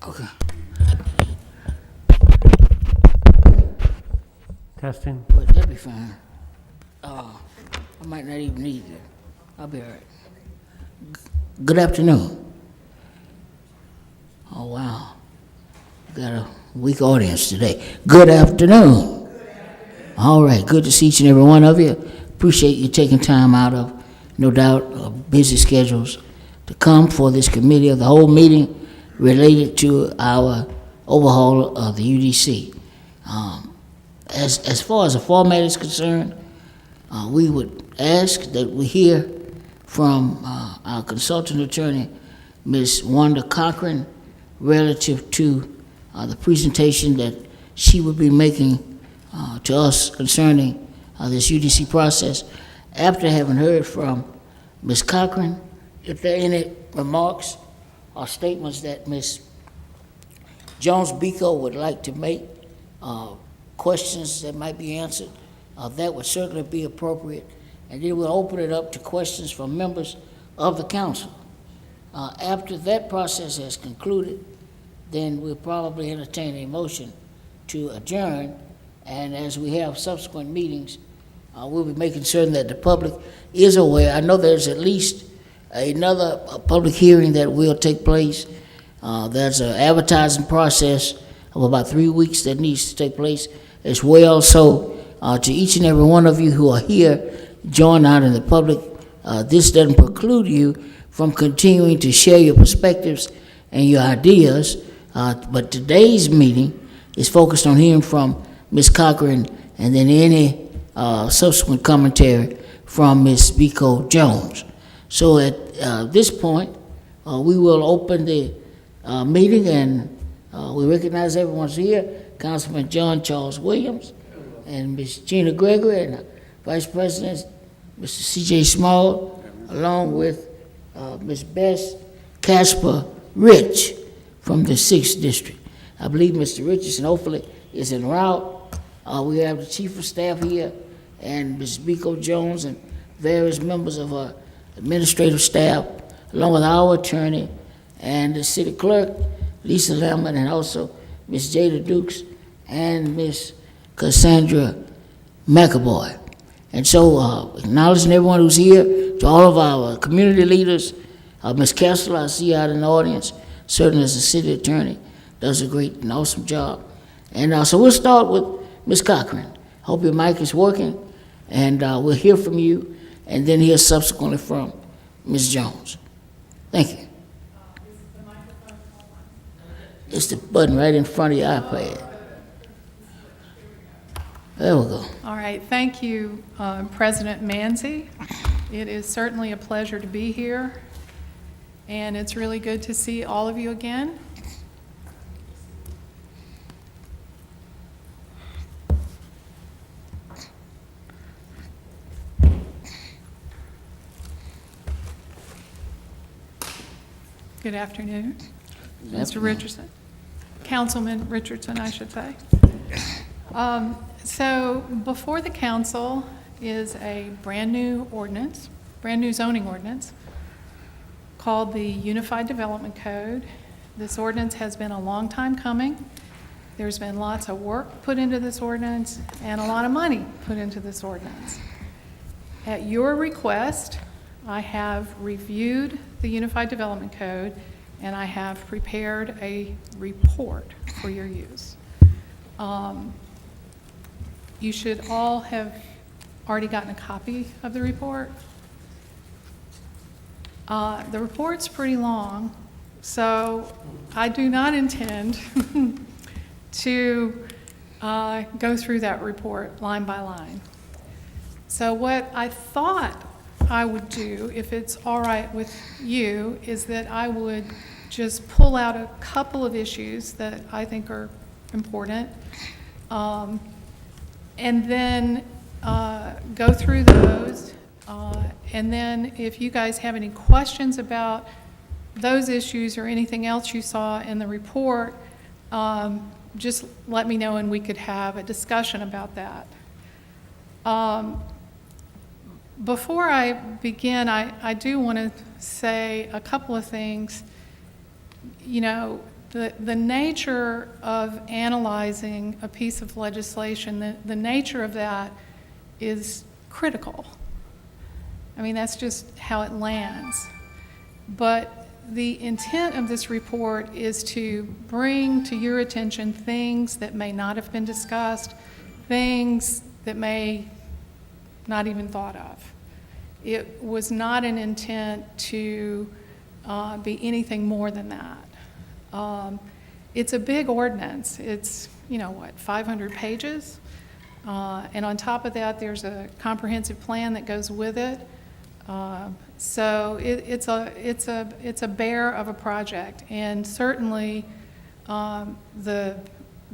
Okay. Testing. But that'll be fine. I might not even need it. I'll be all right. Good afternoon. Oh, wow. We got a weak audience today. Good afternoon. All right, good to see each and every one of you. Appreciate you taking time out of, no doubt, busy schedules to come for this committee of the whole meeting related to our overhaul of the UDC. As far as the format is concerned, we would ask that we hear from our consultant attorney, Ms. Wanda Cochran, relative to the presentation that she would be making to us concerning this UDC process. After having heard from Ms. Cochran, if there are any remarks or statements that Ms. Jones-Biko would like to make, questions that might be answered, that would certainly be appropriate. And then we'll open it up to questions from members of the council. After that process has concluded, then we'll probably entertain a motion to adjourn. And as we have subsequent meetings, we'll be making certain that the public is aware. I know there's at least another public hearing that will take place. There's an advertising process of about 3 weeks that needs to take place as well. So to each and every one of you who are here, join out in the public. This doesn't preclude you from continuing to share your perspectives and your ideas, but today's meeting is focused on hearing from Ms. Cochran and then any subsequent commentary from Ms. Biko Jones. So at this point, we will open the meeting, and we recognize everyone's here. Councilman John Charles Williams and Ms. Gina Gregory and Vice President Mr. C.J. Small, along with Ms. Bess Casper Rich from the 6th District. I believe Mr. Richardson hopefully is en route. We have the Chief of Staff here and Ms. Biko Jones and various members of our administrative staff, along with our attorney and the city clerk, Lisa Lambert, and also Ms. Jada Dukes and Ms. Cassandra McAvoy. And so acknowledging everyone who's here, to all of our community leaders, Ms. Kessler, I see you out in the audience, certainly as a city attorney, does a great and awesome job. And so we'll start with Ms. Cochran. Hope your mic is working, and we'll hear from you, and then hear subsequently from Ms. Jones. Thank you. It's the button right in front of your iPad. There we go. All right, thank you, President Manzi. It is certainly a pleasure to be here, and it's really good to see all of you again. Good afternoon, Mr. Richardson. Councilman Richardson, I should say. So before the council is a brand new zoning ordinance called the Unified Development Code. This ordinance has been a long time coming. There's been lots of work put into this ordinance and a lot of money put into this ordinance. At your request, I have reviewed the Unified Development Code and I have prepared a report for your use. You should all have already gotten a copy of the report. The report's pretty long, so I do not intend to go through that report line by line. So what I thought I would do, if it's all right with you, is that I would just pull out a couple of issues that I think are important, and then go through those, and then if you guys have any questions about those issues or anything else you saw in the report, just let me know and we could have a discussion about that. Before I begin, I do want to say a couple of things. You know, The nature of analyzing a piece of legislation, the nature of that is critical. I mean, that's just how it lands. But the intent of this report is to bring to your attention things that may not have been discussed, things that may not even thought of. It was not an intent to be anything more than that. It's a big ordinance. It's, 500 pages? And on top of that, there's a comprehensive plan that goes with it. So it's a bear of a project, and certainly the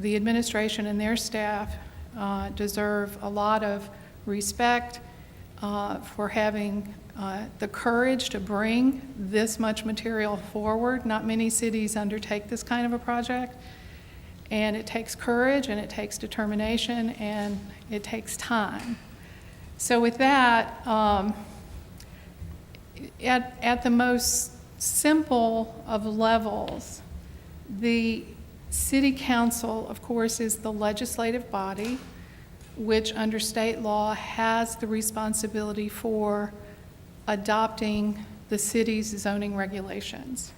administration and their staff deserve a lot of respect for having the courage to bring this much material forward. Not many cities undertake this kind of a project, and it takes courage, and it takes determination, and it takes time. So with that, at the most simple of levels, the City Council, of course, is the legislative body, which under state law has the responsibility for adopting the city's zoning regulations.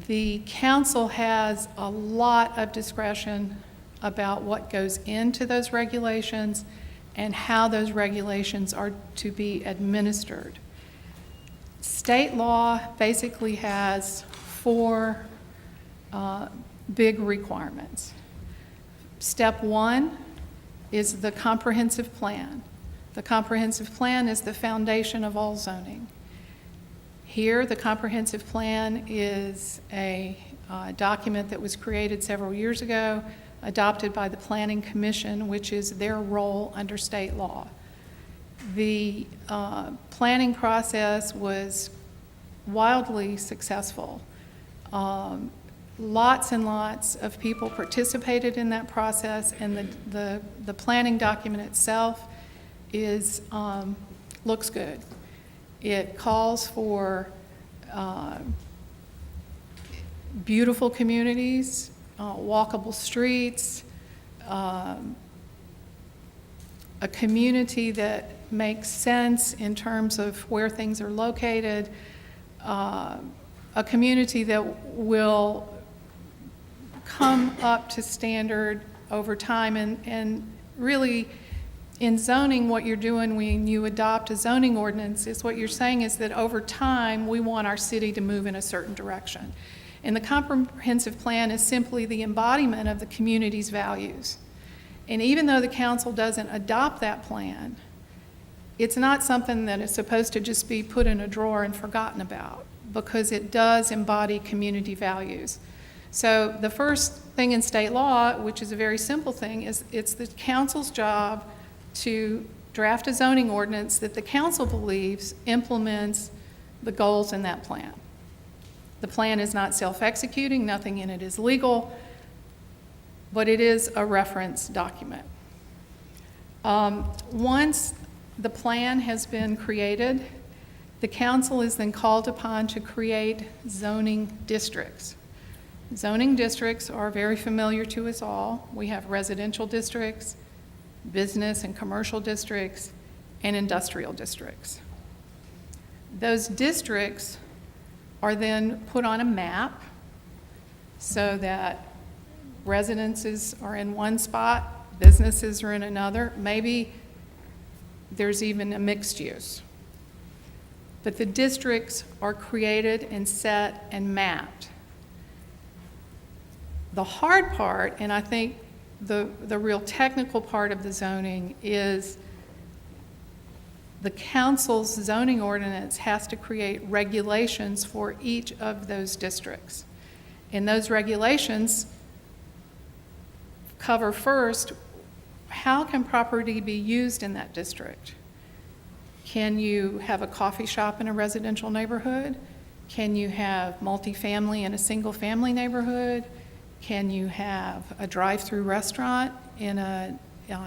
The council has a lot of discretion about what goes into those regulations and how those regulations are to be administered. State law basically has four big requirements. Step one is the comprehensive plan. The comprehensive plan is the foundation of all zoning. Here, the comprehensive plan is a document that was created several years ago, adopted by the Planning Commission, which is their role under state law. The planning process was wildly successful. Lots and lots of people participated in that process, and the planning document itself is looks good. It calls for beautiful communities, walkable streets, a community that makes sense in terms of where things are located, a community that will come up to standard over time. And really, in zoning, what you're doing when you adopt a zoning ordinance is what you're saying is that over time, we want our city to move in a certain direction. And the comprehensive plan is simply the embodiment of the community's values. And even though the council doesn't adopt that plan, it's not something that is supposed to just be put in a drawer and forgotten about, because it does embody community values. So the first thing in state law, which is a very simple thing, is it's the council's job to draft a zoning ordinance that the council believes implements the goals in that plan. The plan is not self-executing, nothing in it is legal, but it is a reference document. Once the plan has been created, the council is then called upon to create zoning districts. Zoning districts are very familiar to us all. We have residential districts, business and commercial districts, and industrial districts. Those districts are then put on a map so that residences are in one spot, businesses are in another. Maybe there's even a mixed use. But the districts are created and set and mapped. The hard part, and I think the real technical part of the zoning, is the council's zoning ordinance has to create regulations for each of those districts. And those regulations cover first, how can property be used in that district? Can you have a coffee shop in a residential neighborhood? Can you have multifamily in a single family neighborhood? Can you have a drive-through restaurant in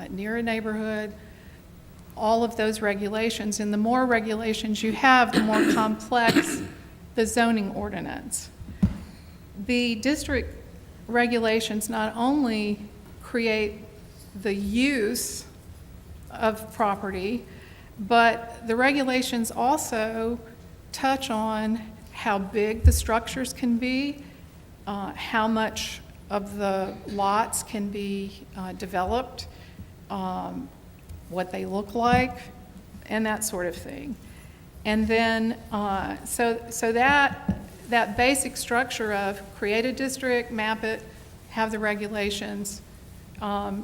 near a neighborhood? All of those regulations, and the more regulations you have, the more complex the zoning ordinance. the district regulations not only create the use of property, but the regulations also touch on how big the structures can be, how much of the lots can be developed, what they look like, and that sort of thing. And then, so that basic structure of create a district, map it, have the regulations,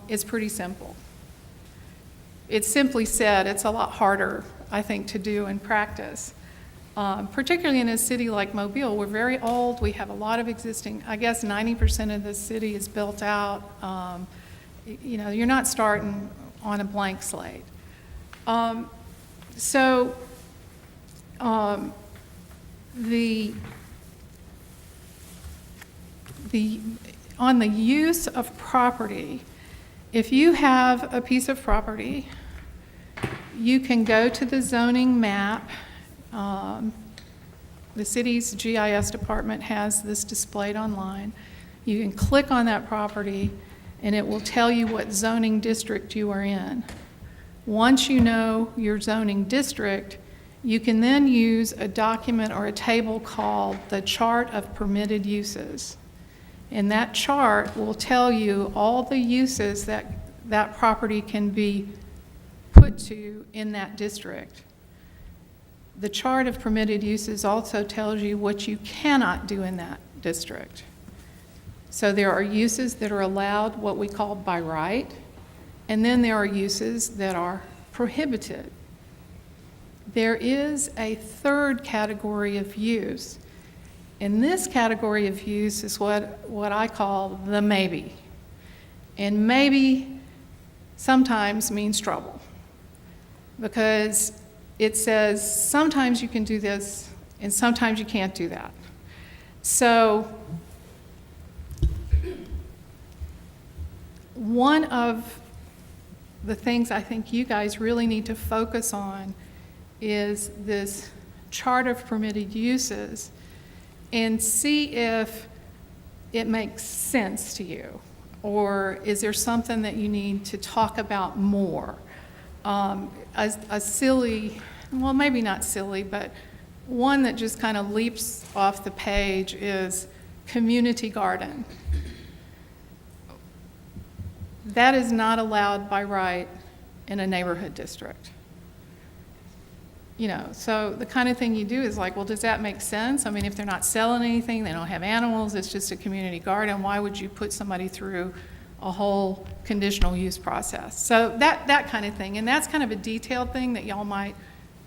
is pretty simple. It's simply said, it's a lot harder, I think, to do in practice. Particularly in a city like Mobile, we're very old, we have a lot of existing, I guess 90% of the city is built out. You know, you're not starting on a blank slate. On the use of property, if you have a piece of property, you can go to the zoning map. The city's GIS department has this displayed online. You can click on that property and it will tell you what zoning district you are in. Once you know your zoning district, you can then use a document or a table called the Chart of Permitted Uses. And that chart will tell you all the uses that that property can be put to in that district. The Chart of Permitted Uses also tells you what you cannot do in that district. So there are uses that are allowed, what we call by right, and then there are uses that are prohibited. There is a third category of use. And this category of use is what I call the maybe. And maybe sometimes means trouble, because it says sometimes you can do this and sometimes you can't do that. So one of the things I think you guys really need to focus on is this Chart of Permitted Uses and see if it makes sense to you, or is there something that you need to talk about more? A silly, well, maybe not silly, but one that just kind of leaps off the page is community garden. That is not allowed by right in a neighborhood district. You know, so the kind of thing you do is like, well, does that make sense? I mean, if they're not selling anything, they don't have animals, it's just a community garden, why would you put somebody through a whole conditional use process? So that kind of thing, and that's kind of a detailed thing that y'all might,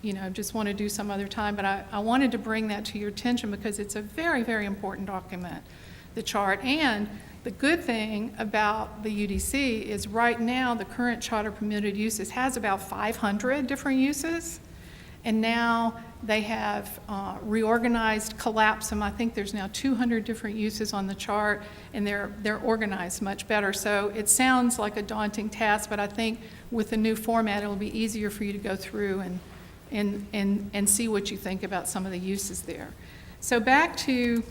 you know, just want to do some other time, but I wanted to bring that to your attention because it's a very, very important document, the chart. And the good thing about the UDC is right now the current Chart of Permitted Uses has about 500 different uses. And now they have reorganized, collapsed them. I think there's now 200 different uses on the chart, and they're organized much better. So it sounds like a daunting task, but I think with the new format, it'll be easier for you to go through and see what you think about some of the uses there. So back to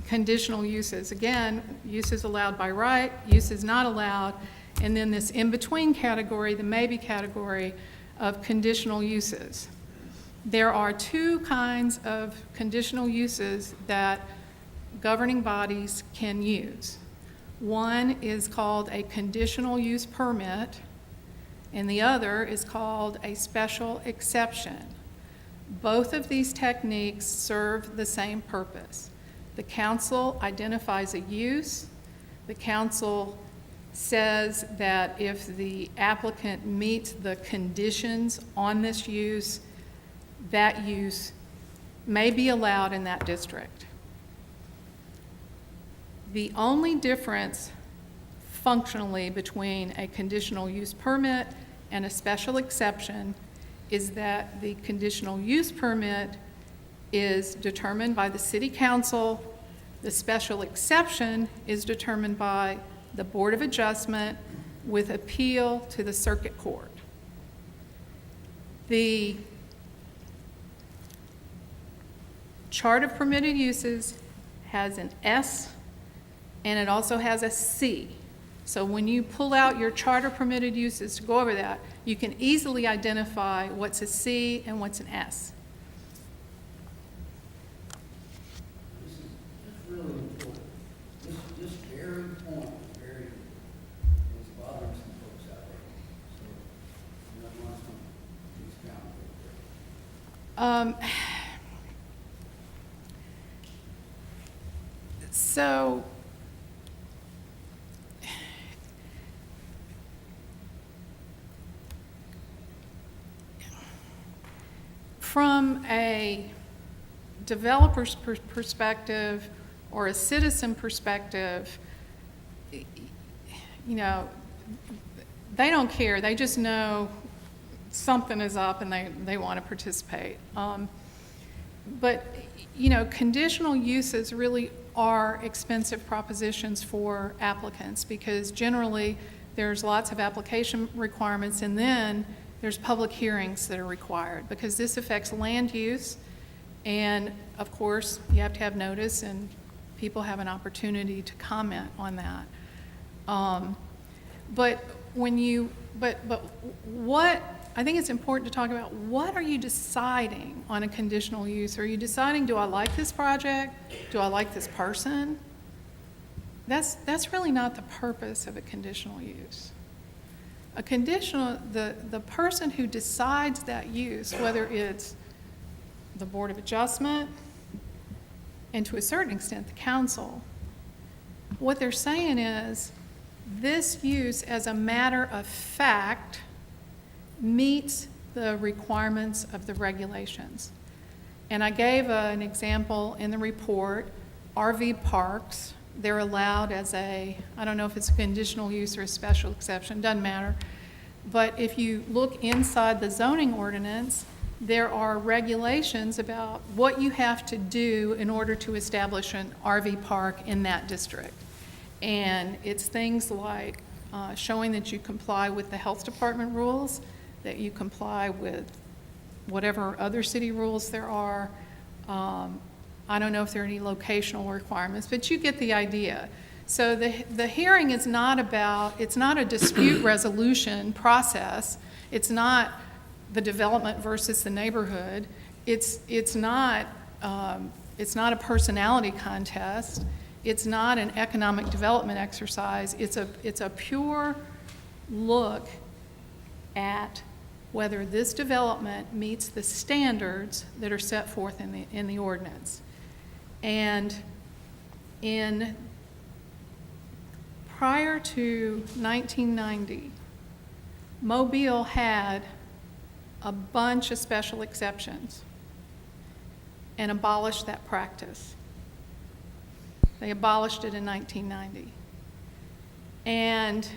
conditional uses. Again, uses allowed by right, uses not allowed, and then this in-between category, the maybe category, of conditional uses. There are two kinds of conditional uses that governing bodies can use. One is called a conditional use permit, and the other is called a special exception. Both of these techniques serve the same purpose. The council identifies a use. The council says that if the applicant meets the conditions on this use, that use may be allowed in that district. The only difference functionally between a conditional use permit and a special exception is that the conditional use permit is determined by the city council. The special exception is determined by the Board of Adjustment with appeal to the circuit court. The Chart of Permitted Uses has an S, and it also has a C. So when you pull out your charter permitted uses to go over that, you can easily identify what's a C and what's an S. This is really important. This very point is very, is bothering some folks out there. So, you know, want some expound So from a developer's perspective or a citizen perspective, you know, they don't care. They just know something is up and they want to participate. But, you know, conditional uses really are expensive propositions for applicants because generally there's lots of application requirements and then there's public hearings that are required because this affects land use, and of course you have to have notice and people have an opportunity to comment on that. But what I think it's important to talk about, what are you deciding on a conditional use? Are you deciding, do I like this project? Do I like this person? That's really not the purpose of a conditional use. A conditional, the person who decides that use, whether it's the Board of Adjustment and to a certain extent the council, what they're saying is this use as a matter of fact meets the requirements of the regulations. And I gave an example in the report, RV parks, they're allowed as a, I don't know if it's a conditional use or a special exception, doesn't matter. But if you look inside the zoning ordinance, there are regulations about what you have to do in order to establish an RV park in that district. And it's things like showing that you comply with the health department rules, that you comply with whatever other city rules there are. I don't know if there are any locational requirements, but you get the idea. So the hearing is not about, it's not a dispute resolution process. It's not the development versus the neighborhood. It's not a personality contest. It's not an economic development exercise. It's a pure look at whether this development meets the standards that are set forth in the ordinance. And prior to 1990, Mobile had a bunch of special exceptions and abolished that practice. They abolished it in 1990. And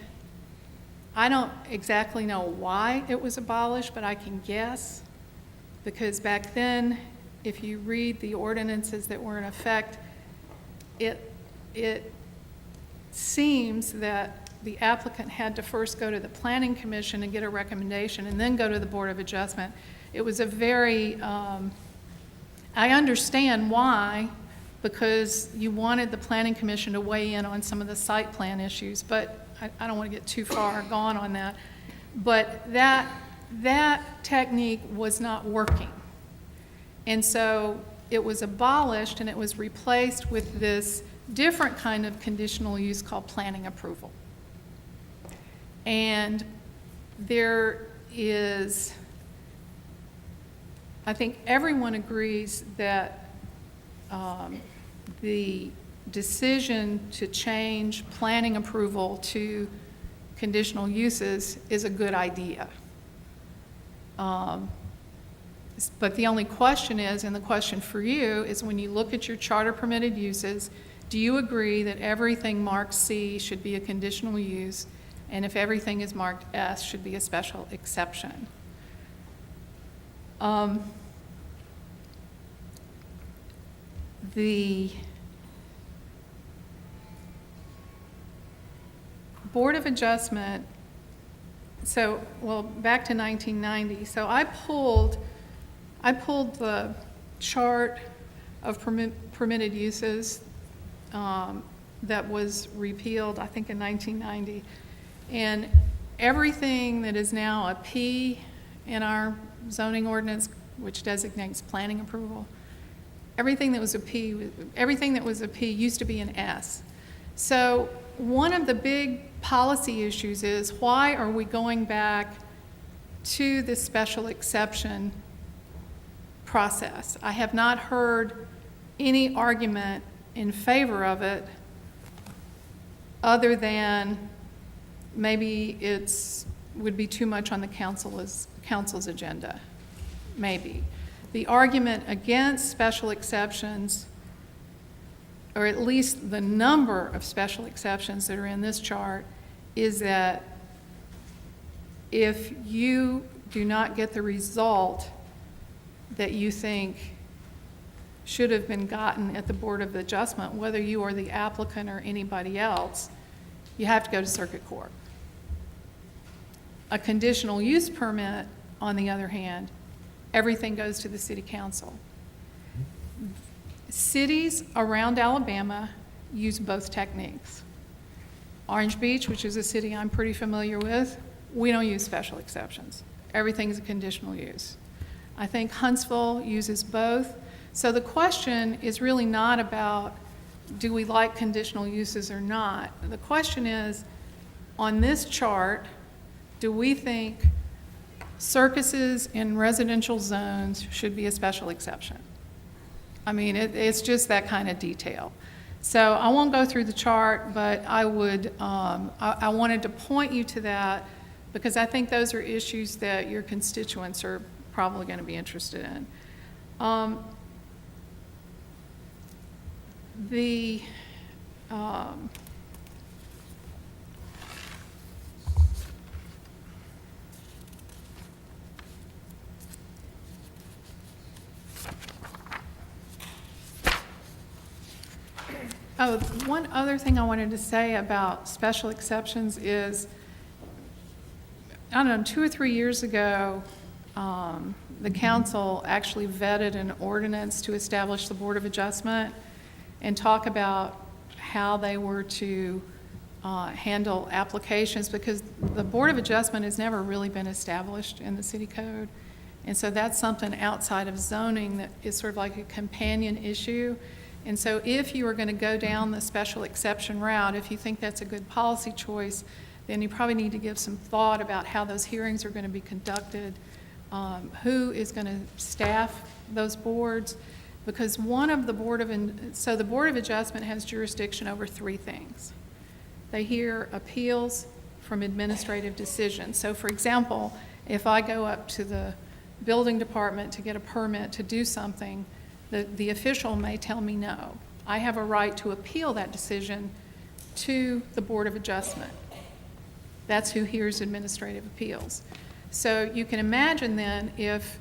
I don't exactly know why it was abolished, but I can guess, because back then, if you read the ordinances that were in effect, it seems that the applicant had to first go to the Planning Commission and get a recommendation and then go to the Board of Adjustment. It was a very, I understand why, because you wanted the Planning Commission to weigh in on some of the site plan issues, but I don't want to get too far gone on that. But that technique was not working. And so it was abolished and it was replaced with this different kind of conditional use called planning approval. And there is, I think everyone agrees that the decision to change planning approval to conditional uses is a good idea. But the only question is, and the question for you, is when you look at your charter permitted uses, do you agree that everything marked C should be a conditional use, and if everything is marked S should be a special exception? The Board of Adjustment, so, well, back to 1990. So I pulled the chart of permitted uses that was repealed, I think in 1990. And everything that is now a P in our zoning ordinance, which designates planning approval, everything that was a P used to be an S. So one of the big policy issues is, why are we going back to this special exception process? I have not heard any argument in favor of it other than maybe would be too much on the council's agenda, maybe. The argument against special exceptions, or at least the number of special exceptions that are in this chart, is that if you do not get the result that you think should have been gotten at the Board of Adjustment, whether you are the applicant or anybody else, you have to go to circuit court. A conditional use permit, on the other hand, everything goes to the city council. Cities around Alabama use both techniques. Orange Beach, which is a city I'm pretty familiar with, we don't use special exceptions. Everything's a conditional use. I think Huntsville uses both. So the question is really not about, do we like conditional uses or not? The question is, on this chart, do we think circuses in residential zones should be a special exception? I mean, it's just that kind of detail. So I won't go through the chart, but I would, I wanted to point you to that because I think those are issues that your constituents are probably going to be interested in. Oh, one other thing I wanted to say about special exceptions is, I don't know, 2 or 3 years ago, the council actually vetted an ordinance to establish the Board of Adjustment and talk about how they were to handle applications, because the Board of Adjustment has never really been established in the city code. And so that's something outside of zoning that is sort of like a companion issue. And so if you are going to go down the special exception route, if you think that's a good policy choice, then you probably need to give some thought about how those hearings are going to be conducted, who is going to staff those boards, because the Board of Adjustment has jurisdiction over 3 things. They hear appeals from administrative decisions. So for example, if I go up to the building department to get a permit to do something, the official may tell me no. I have a right to appeal that decision to the Board of Adjustment. That's who hears administrative appeals. So you can imagine then if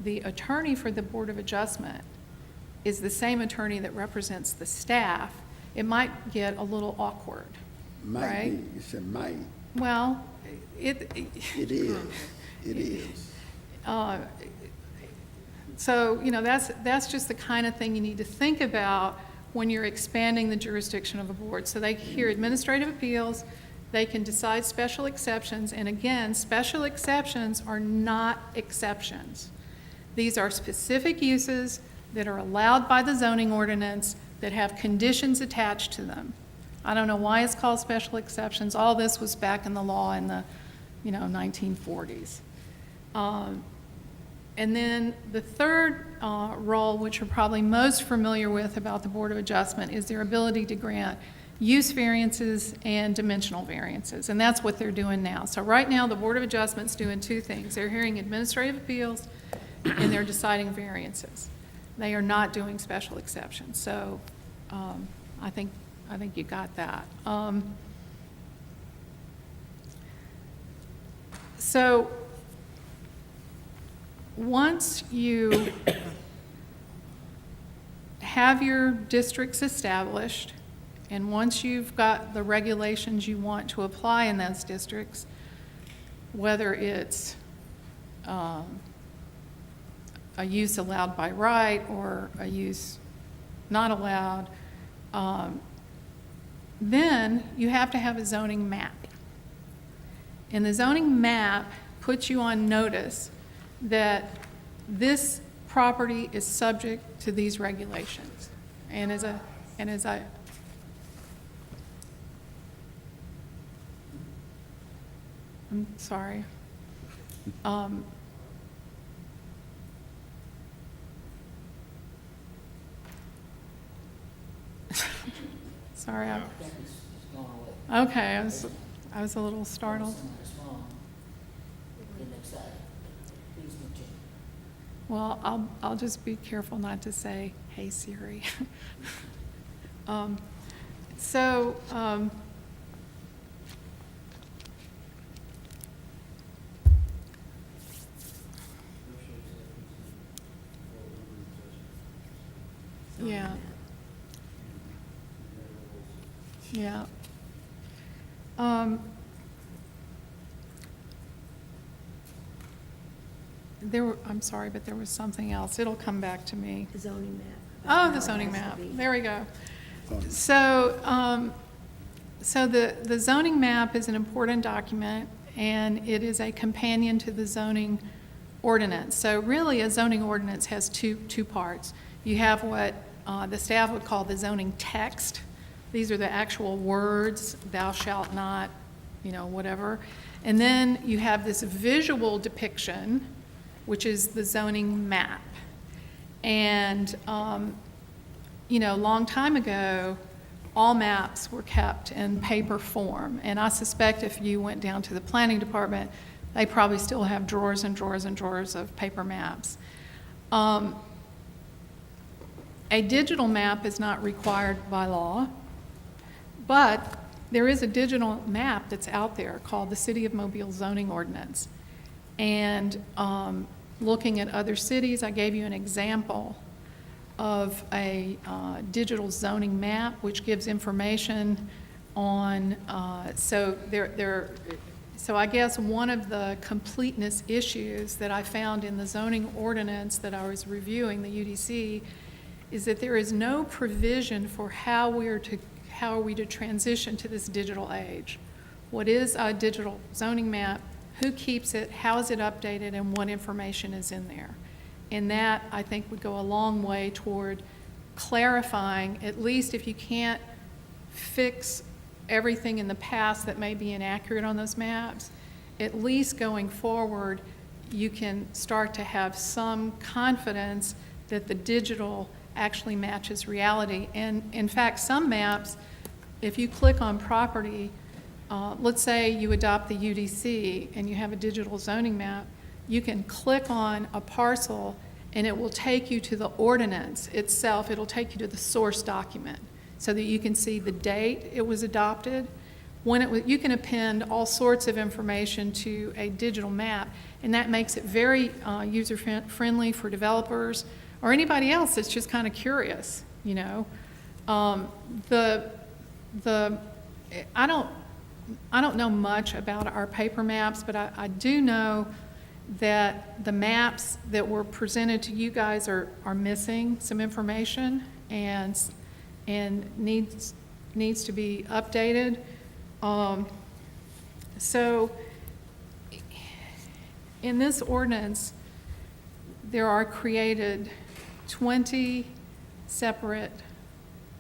the attorney for the Board of Adjustment is the same attorney that represents the staff, it might get a little awkward, right? Might be. You said might. Well, It is. It is. So, you know, that's just the kind of thing you need to think about when you're expanding the jurisdiction of a board. So they hear administrative appeals, they can decide special exceptions, and again, special exceptions are not exceptions. These are specific uses that are allowed by the zoning ordinance that have conditions attached to them. I don't know why it's called special exceptions. All this was back in the law in the, 1940s. And then the third role, which you're probably most familiar with about the Board of Adjustment, is their ability to grant use variances and dimensional variances. And that's what they're doing now. So right now, the Board of Adjustment's doing 2 things. They're hearing administrative appeals and they're deciding variances. They are not doing special exceptions. So I think you got that. So once you have your districts established, and once you've got the regulations you want to apply in those districts, whether it's a use allowed by right or a use not allowed. Then you have to have a zoning map. And the zoning map puts you on notice that this property is subject to these regulations. And as I I'm sorry. Sorry, I think it's gone away. okay, I was a little startled. It's gone. Get excited. Please continue. Well, I'll just be careful not to say, "Hey Siri." So, yeah. Yeah. I'm sorry, but there was something else. It'll come back to me. The zoning map. Oh, the zoning map. There we go. So, so the zoning map is an important document, and it is a companion to the zoning ordinance. So really, a zoning ordinance has two parts. You have what the staff would call the zoning text. These are the actual words, thou shalt not, whatever. And then you have this visual depiction, which is the zoning map. And, long time ago, all maps were kept in paper form. And I suspect if you went down to the planning department, they probably still have drawers and drawers and drawers of paper maps. A digital map is not required by law, but there is a digital map that's out there called the City of Mobile Zoning Ordinance. And looking at other cities, I gave you an example of a digital zoning map, which gives information on, so I guess one of the completeness issues that I found in the zoning ordinance that I was reviewing, the UDC, is that there is no provision for how are we to transition to this digital age. What is a digital zoning map? Who keeps it? How is it updated? And what information is in there? And that, I think, would go a long way toward clarifying, at least if you can't fix everything in the past that may be inaccurate on those maps, at least going forward, you can start to have some confidence that the digital actually matches reality. And in fact, some maps, if you click on property, let's say you adopt the UDC and you have a digital zoning map, you can click on a parcel and it will take you to the ordinance itself. It'll take you to the source document so that you can see the date it was adopted. You can append all sorts of information to a digital map, and that makes it very user-friendly for developers or anybody else that's just kind of curious, I don't know much about our paper maps, but I do know that the maps that were presented to you guys are missing some information and needs to be updated. So in this ordinance, there are created 20 separate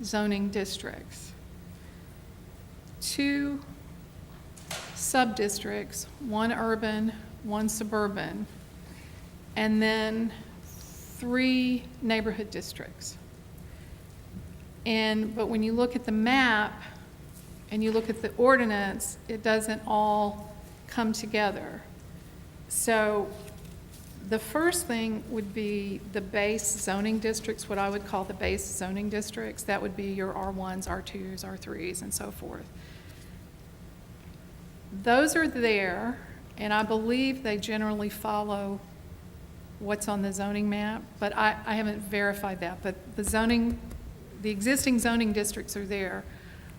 zoning districts. 2 sub-districts, 1 urban, 1 suburban, and then 3 neighborhood districts. But when you look at the map and you look at the ordinance, it doesn't all come together. So the first thing would be the base zoning districts, what I would call the base zoning districts. That would be your R1s, R2s, R3s, and so forth. Those are there, and I believe they generally follow what's on the zoning map, but I haven't verified that. But the existing zoning districts are there.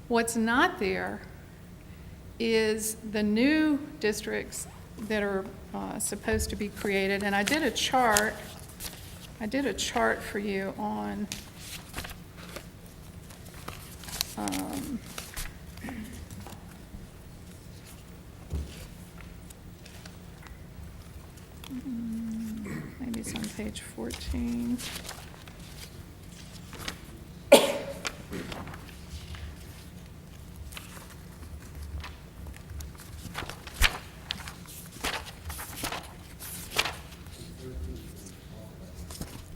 What's not there is the new districts that are supposed to be created, and I did a chart for you on Maybe it's on page 14.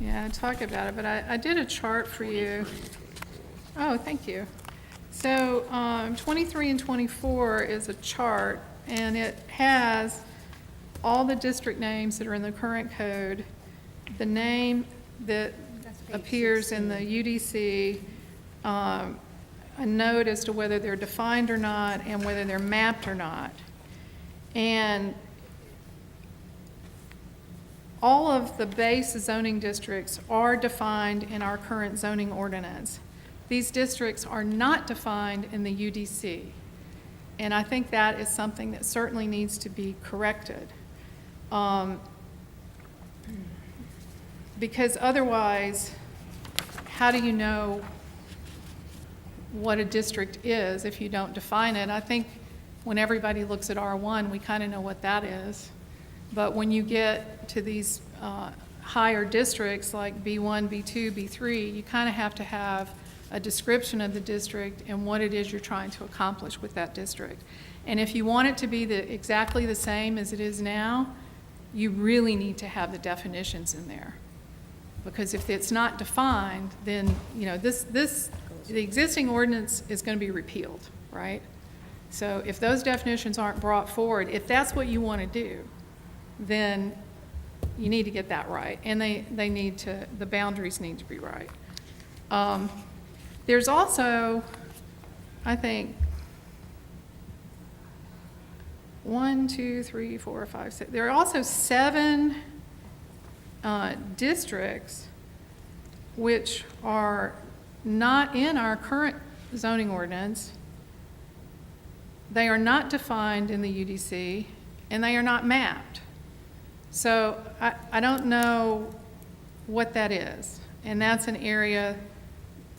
Yeah, talk about it, but I did a chart for you. Oh, thank you. So 23 and 24 is a chart, and it has all the district names that are in the current code, the name that appears in the UDC, a note as to whether they're defined or not, and whether they're mapped or not. And all of the base zoning districts are defined in our current zoning ordinance. These districts are not defined in the UDC. And I think that is something that certainly needs to be corrected. Because otherwise, how do you know what a district is if you don't define it? I think when everybody looks at R1, we kind of know what that is. But when you get to these higher districts like B1, B2, B3, you kind of have to have a description of the district and what it is you're trying to accomplish with that district. And if you want it to be exactly the same as it is now, you really need to have the definitions in there. Because if it's not defined, then the existing ordinance is going to be repealed, right? So if those definitions aren't brought forward, if that's what you want to do, then you need to get that right. And the boundaries need to be right. There's also, I think, 1, 2, 3, 4, 5, 6. There are also 7 districts which are not in our current zoning ordinance. They are not defined in the UDC, and they are not mapped. So I don't know what that is, and that's an area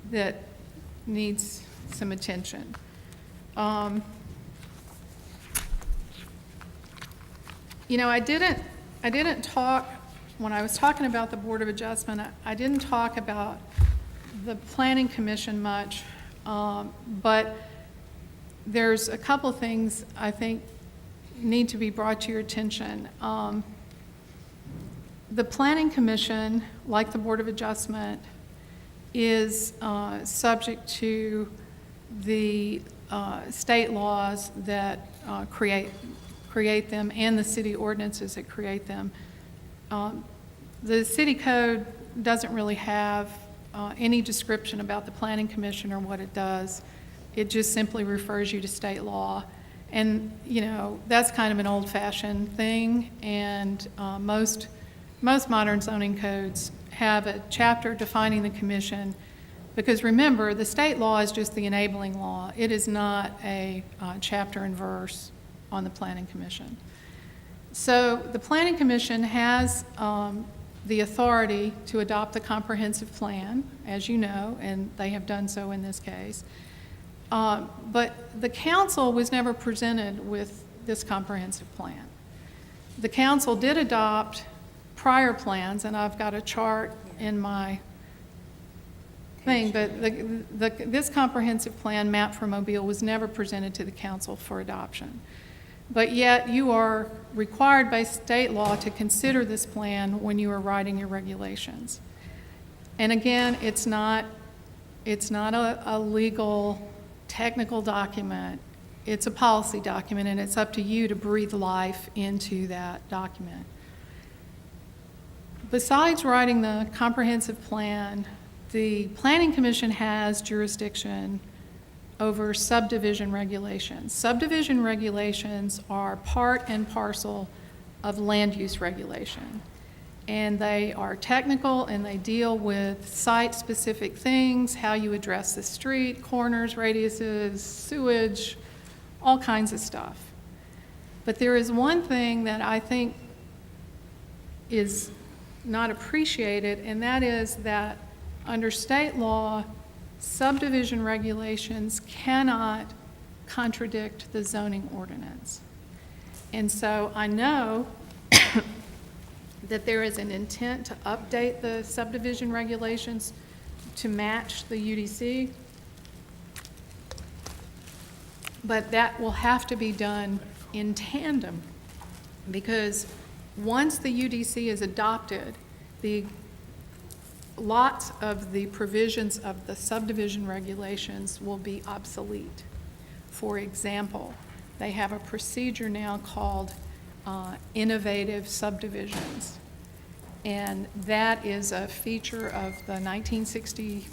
that needs some attention. I didn't talk, when I was talking about the Board of Adjustment, I didn't talk about the Planning Commission much, but there's a couple of things I think need to be brought to your attention. The Planning Commission, like the Board of Adjustment, is subject to the state laws that create them and the city ordinances that create them. The city code doesn't really have any description about the Planning Commission or what it does. It just simply refers you to state law. And, that's kind of an old-fashioned thing, and most modern zoning codes have a chapter defining the commission, because remember, the state law is just the enabling law. It is not a chapter and verse on the Planning Commission. So the Planning Commission has the authority to adopt the comprehensive plan, as you know, and they have done so in this case. But the council was never presented with this comprehensive plan. The council did adopt prior plans, and I've got a chart in my thing, but this comprehensive plan, map for Mobile, was never presented to the council for adoption. But yet you are required by state law to consider this plan when you are writing your regulations. And again, it's not a legal, technical document. It's a policy document, and it's up to you to breathe life into that document. Besides writing the comprehensive plan, the Planning Commission has jurisdiction over subdivision regulations. Subdivision regulations are part and parcel of land use regulation. And they are technical, and they deal with site-specific things, how you address the street, corners, radiuses, sewage, all kinds of stuff. But there is one thing that I think is not appreciated, and that is that under state law, subdivision regulations cannot contradict the zoning ordinance. And so I know that there is an intent to update the subdivision regulations to match the UDC, but that will have to be done in tandem, because once the UDC is adopted, lots of the provisions of the subdivision regulations will be obsolete. For example, they have a procedure now called innovative subdivisions. And that is a feature of the 1960,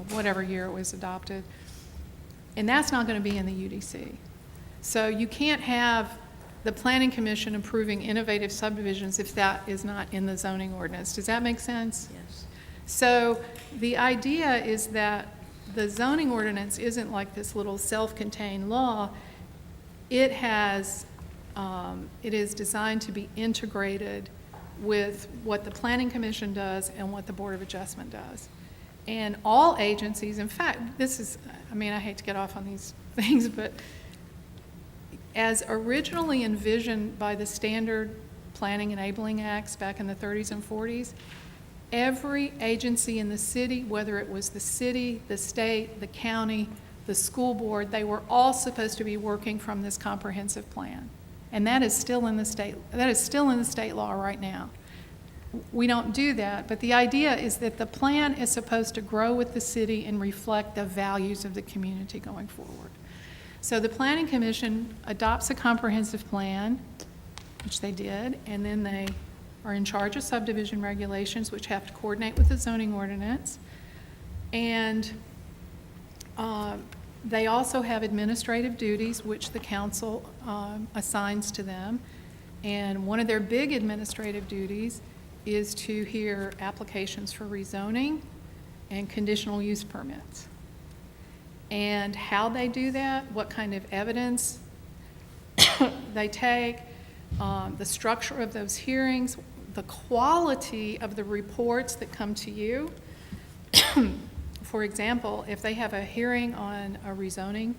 whatever year it was adopted. And that's not going to be in the UDC. So you can't have the Planning Commission approving innovative subdivisions if that is not in the zoning ordinance. Does that make sense? Yes. So the idea is that the zoning ordinance isn't like this little self-contained law. It is designed to be integrated with what the Planning Commission does and what the Board of Adjustment does. And all agencies, in fact, I hate to get off on these things, but as originally envisioned by the Standard Planning Enabling Acts back in the 30s and 40s, every agency in the city, whether it was the city, the state, the county, the school board, they were all supposed to be working from this comprehensive plan. And that is still in the state law right now. We don't do that, but the idea is that the plan is supposed to grow with the city and reflect the values of the community going forward. So the Planning Commission adopts a comprehensive plan, which they did, and then they are in charge of subdivision regulations, which have to coordinate with the zoning ordinance. And they also have administrative duties, which the council assigns to them. And one of their big administrative duties is to hear applications for rezoning and conditional use permits. And how they do that, what kind of evidence they take, the structure of those hearings, the quality of the reports that come to you. For example, if they have a hearing on a rezoning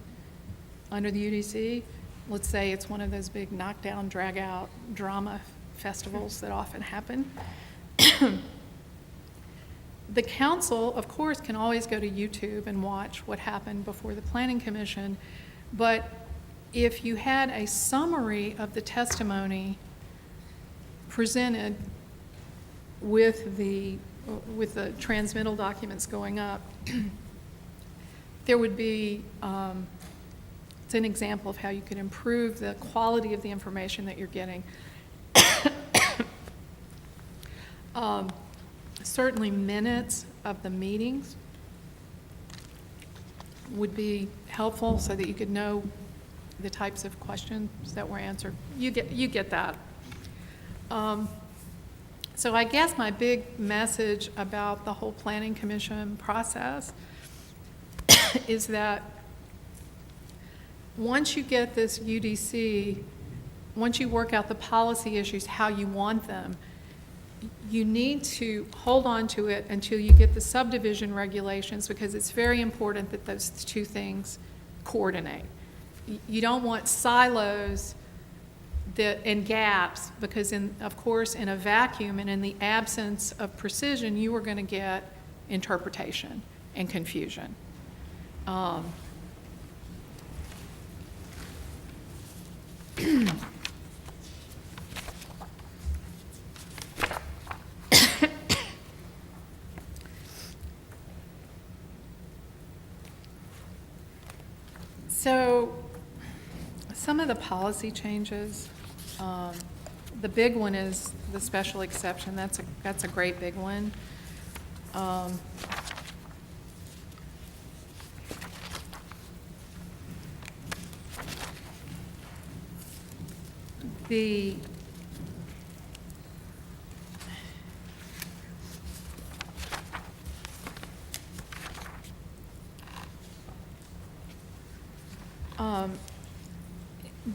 under the UDC, let's say it's one of those big knockdown, drag-out drama festivals that often happen. The council, of course, can always go to YouTube and watch what happened before the Planning Commission, but if you had a summary of the testimony presented with the transmittal documents going up, there would be, it's an example of how you could improve the quality of the information that you're getting. Certainly minutes of the meetings would be helpful so that you could know the types of questions that were answered. You get that. So I guess my big message about the whole Planning Commission process is that once you get this UDC, once you work out the policy issues, how you want them, you need to hold on to it until you get the subdivision regulations, because it's very important that those two things coordinate. You don't want silos and gaps, because of course in a vacuum and in the absence of precision, you are going to get interpretation and confusion. So some of the policy changes, the big one is the special exception. That's a great big one.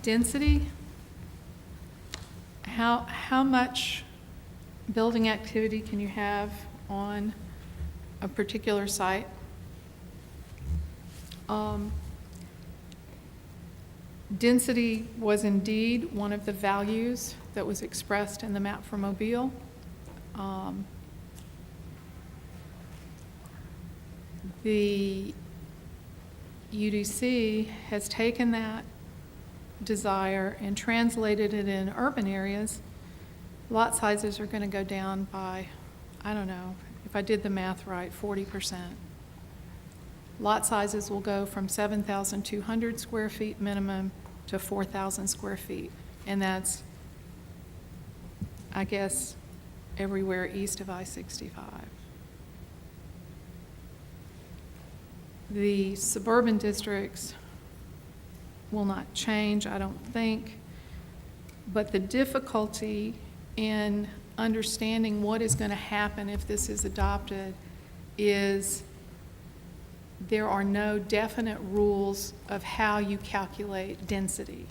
Density, how much building activity can you have on a particular site? Density was indeed one of the values that was expressed in the map for Mobile. The UDC has taken that desire and translated it in urban areas. Lot sizes are going to go down by, I don't know, if I did the math right, 40%. Lot sizes will go from 7,200 square feet minimum to 4,000 square feet. And that's, I guess, everywhere east of I-65. The suburban districts will not change, I don't think, but the difficulty in understanding what is going to happen if this is adopted is there are no definite rules of how you calculate density.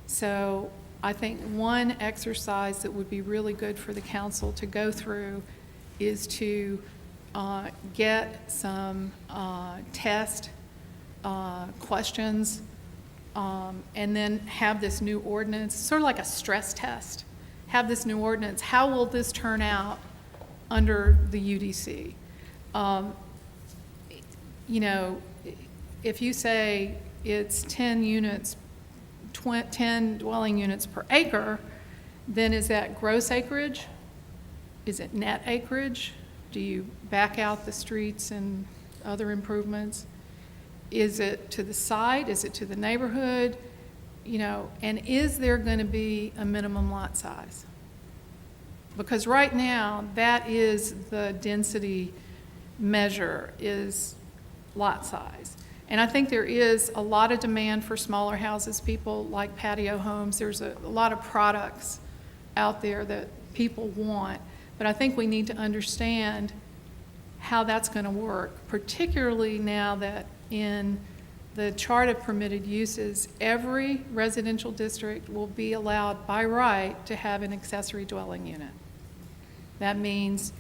So I think one exercise that would be really good for the council to go through is to get some test questions and then have this new ordinance, sort of like a stress test. Have this new ordinance. How will this turn out under the UDC? You know, if you say it's 10 units, 10 dwelling units per acre, then is that gross acreage? Is it net acreage? Do you back out the streets and other improvements? Is it to the side? Is it to the neighborhood? You know, and is there going to be a minimum lot size? Because right now, that is the density measure, is lot size. And I think there is a lot of demand for smaller houses. People like patio homes. There's a lot of products out there that people want. But I think we need to understand how that's going to work, particularly now that in the chart of permitted uses, every residential district will be allowed by right to have an accessory dwelling unit. That means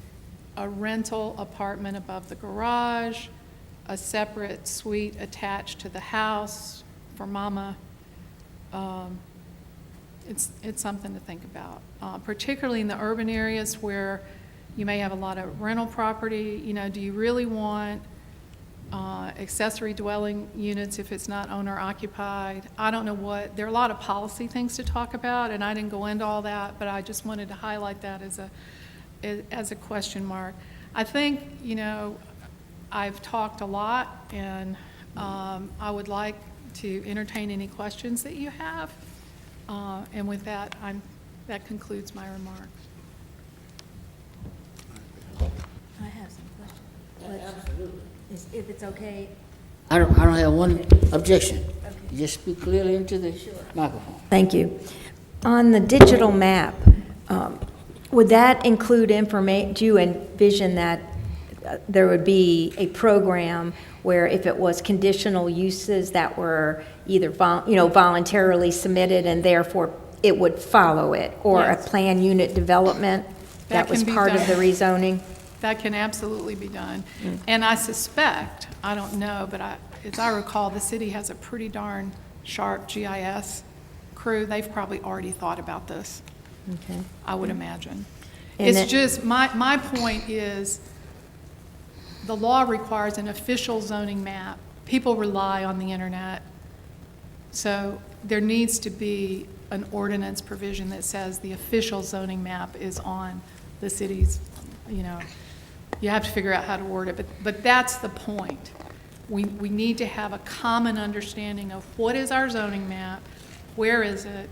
a rental apartment above the garage, a separate suite attached to the house for mama. It's something to think about, particularly in the urban areas where you may have a lot of rental property. You know, do you really want accessory dwelling units if it's not owner occupied? I don't know what, there are a lot of policy things to talk about, and I didn't go into all that, but I just wanted to highlight that as a question mark. I think, you know, I've talked a lot, and I would like to entertain any questions that you have. And with that, that concludes my remarks. I have some questions. Absolutely. If it's okay. I don't have one objection. Okay. You just speak clearly into the microphone. Thank you. On the digital map, would that include information? Do you envision that there would be a program where if it was conditional uses that were either voluntarily submitted and therefore it would follow it, or Yes. a plan unit development that was can be part of done. the rezoning? That can absolutely be done. And I suspect, I don't know, but as I recall, the city has a pretty darn sharp GIS crew. They've probably already thought about this, Okay. I would imagine. And It's then- just, my point is, the law requires an official zoning map. People rely on the internet. So there needs to be an ordinance provision that says the official zoning map is on the city's, you know, you have to figure out how to word it, but that's the point. We need to have a common understanding of what is our zoning map, where is it,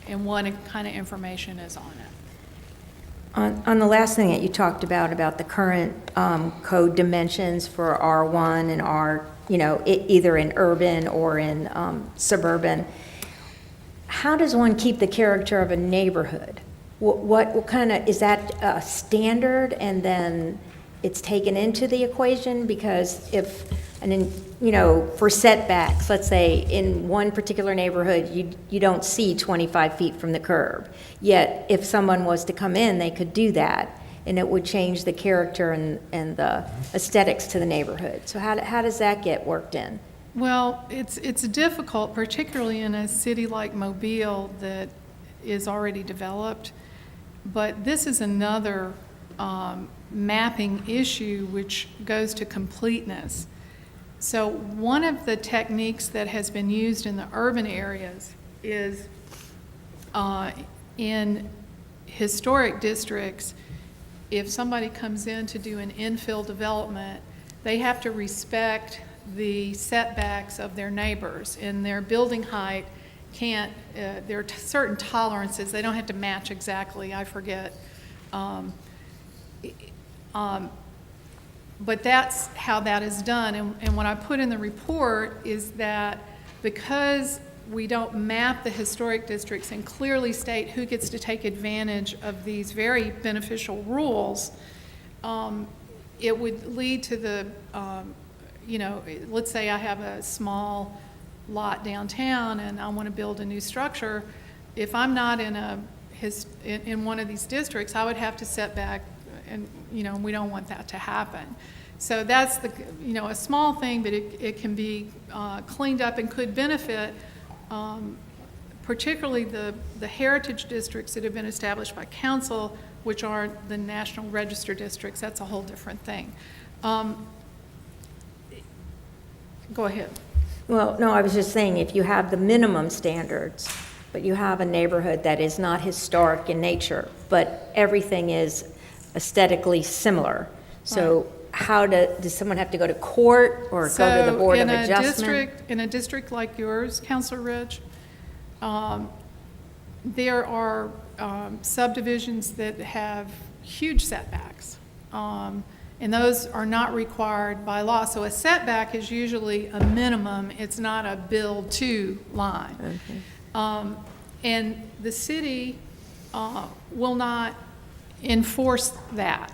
and what kind of information is on it. On the last thing that you talked about the current code dimensions for R1 and R, either in urban or in suburban, how does one keep the character of a neighborhood? What kind of, is that a standard and then it's taken into the equation? Because if, for setbacks, let's say in one particular neighborhood, you don't see 25 feet from the curb. Yet if someone was to come in, they could do that, and it would change the character and the aesthetics to the neighborhood. So how does that get worked in? Well, it's difficult, particularly in a city like Mobile that is already developed. But this is another mapping issue which goes to completeness. So one of the techniques that has been used in the urban areas is in historic districts, if somebody comes in to do an infill development, they have to respect the setbacks of their neighbors, and their building height can't, there are certain tolerances, they don't have to match exactly, I forget. But that's how that is done, and what I put in the report is that because we don't map the historic districts and clearly state who gets to take advantage of these very beneficial rules, it would lead to the, you know, let's say I have a small lot downtown and I want to build a new structure. If I'm not in in one of these districts, I would have to set back, and you know, we don't want that to happen. So that's the, you know, a small thing, but it can be cleaned up and could benefit particularly the heritage districts that have been established by council, which aren't the National Register districts. That's a whole different thing. Go ahead. Well, no, I was just saying, if you have the minimum standards, but you have a neighborhood that is not historic in nature, but everything is aesthetically similar. So how does someone have to go to court or go to the Board of Adjustment? In a district like yours, Councilor Ridge, there are subdivisions that have huge setbacks. And those are not required by law. So a setback is usually a minimum. It's not a build to line. Okay. And the city will not enforce that.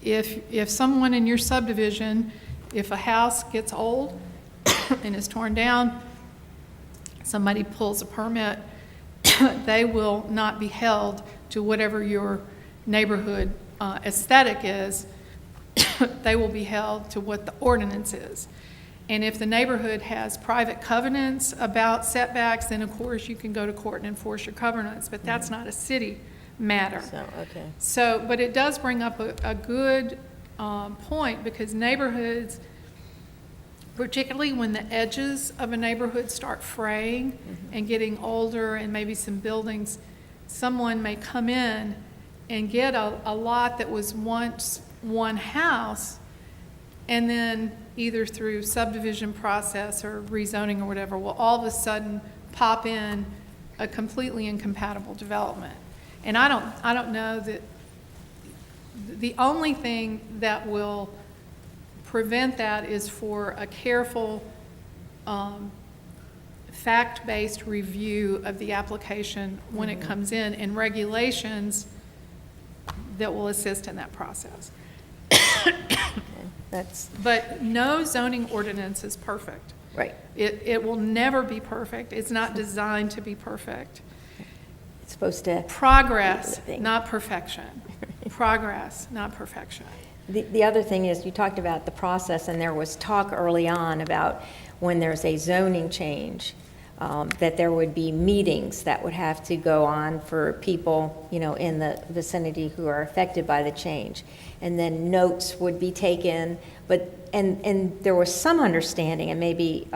If someone in your subdivision, if a house gets old and is torn down, somebody pulls a permit, they will not be held to whatever your neighborhood aesthetic is. They will be held to what the ordinance is. And if the neighborhood has private covenants about setbacks, then of course you can go to court and enforce your covenants, but that's not a city matter. So, okay. So, but it does bring up a good point, because neighborhoods, particularly when the edges of a neighborhood start fraying and getting older and maybe some buildings, someone may come in and get a lot that was once one house, and then either through subdivision process or rezoning or whatever, will all of a sudden pop in a completely incompatible development. And I don't know that the only thing that will prevent that is for a careful fact-based review of the application when it comes in, and regulations that will assist in that process. But no zoning ordinance is perfect. Right. It will never be perfect. It's not designed to be perfect. It's supposed to... Progress, not perfection. Progress, not perfection. The other thing is, you talked about the process, and there was talk early on about when there's a zoning change, that there would be meetings that would have to go on for people, you know, in the vicinity who are affected by the change. And then notes would be taken, and there was some understanding, and maybe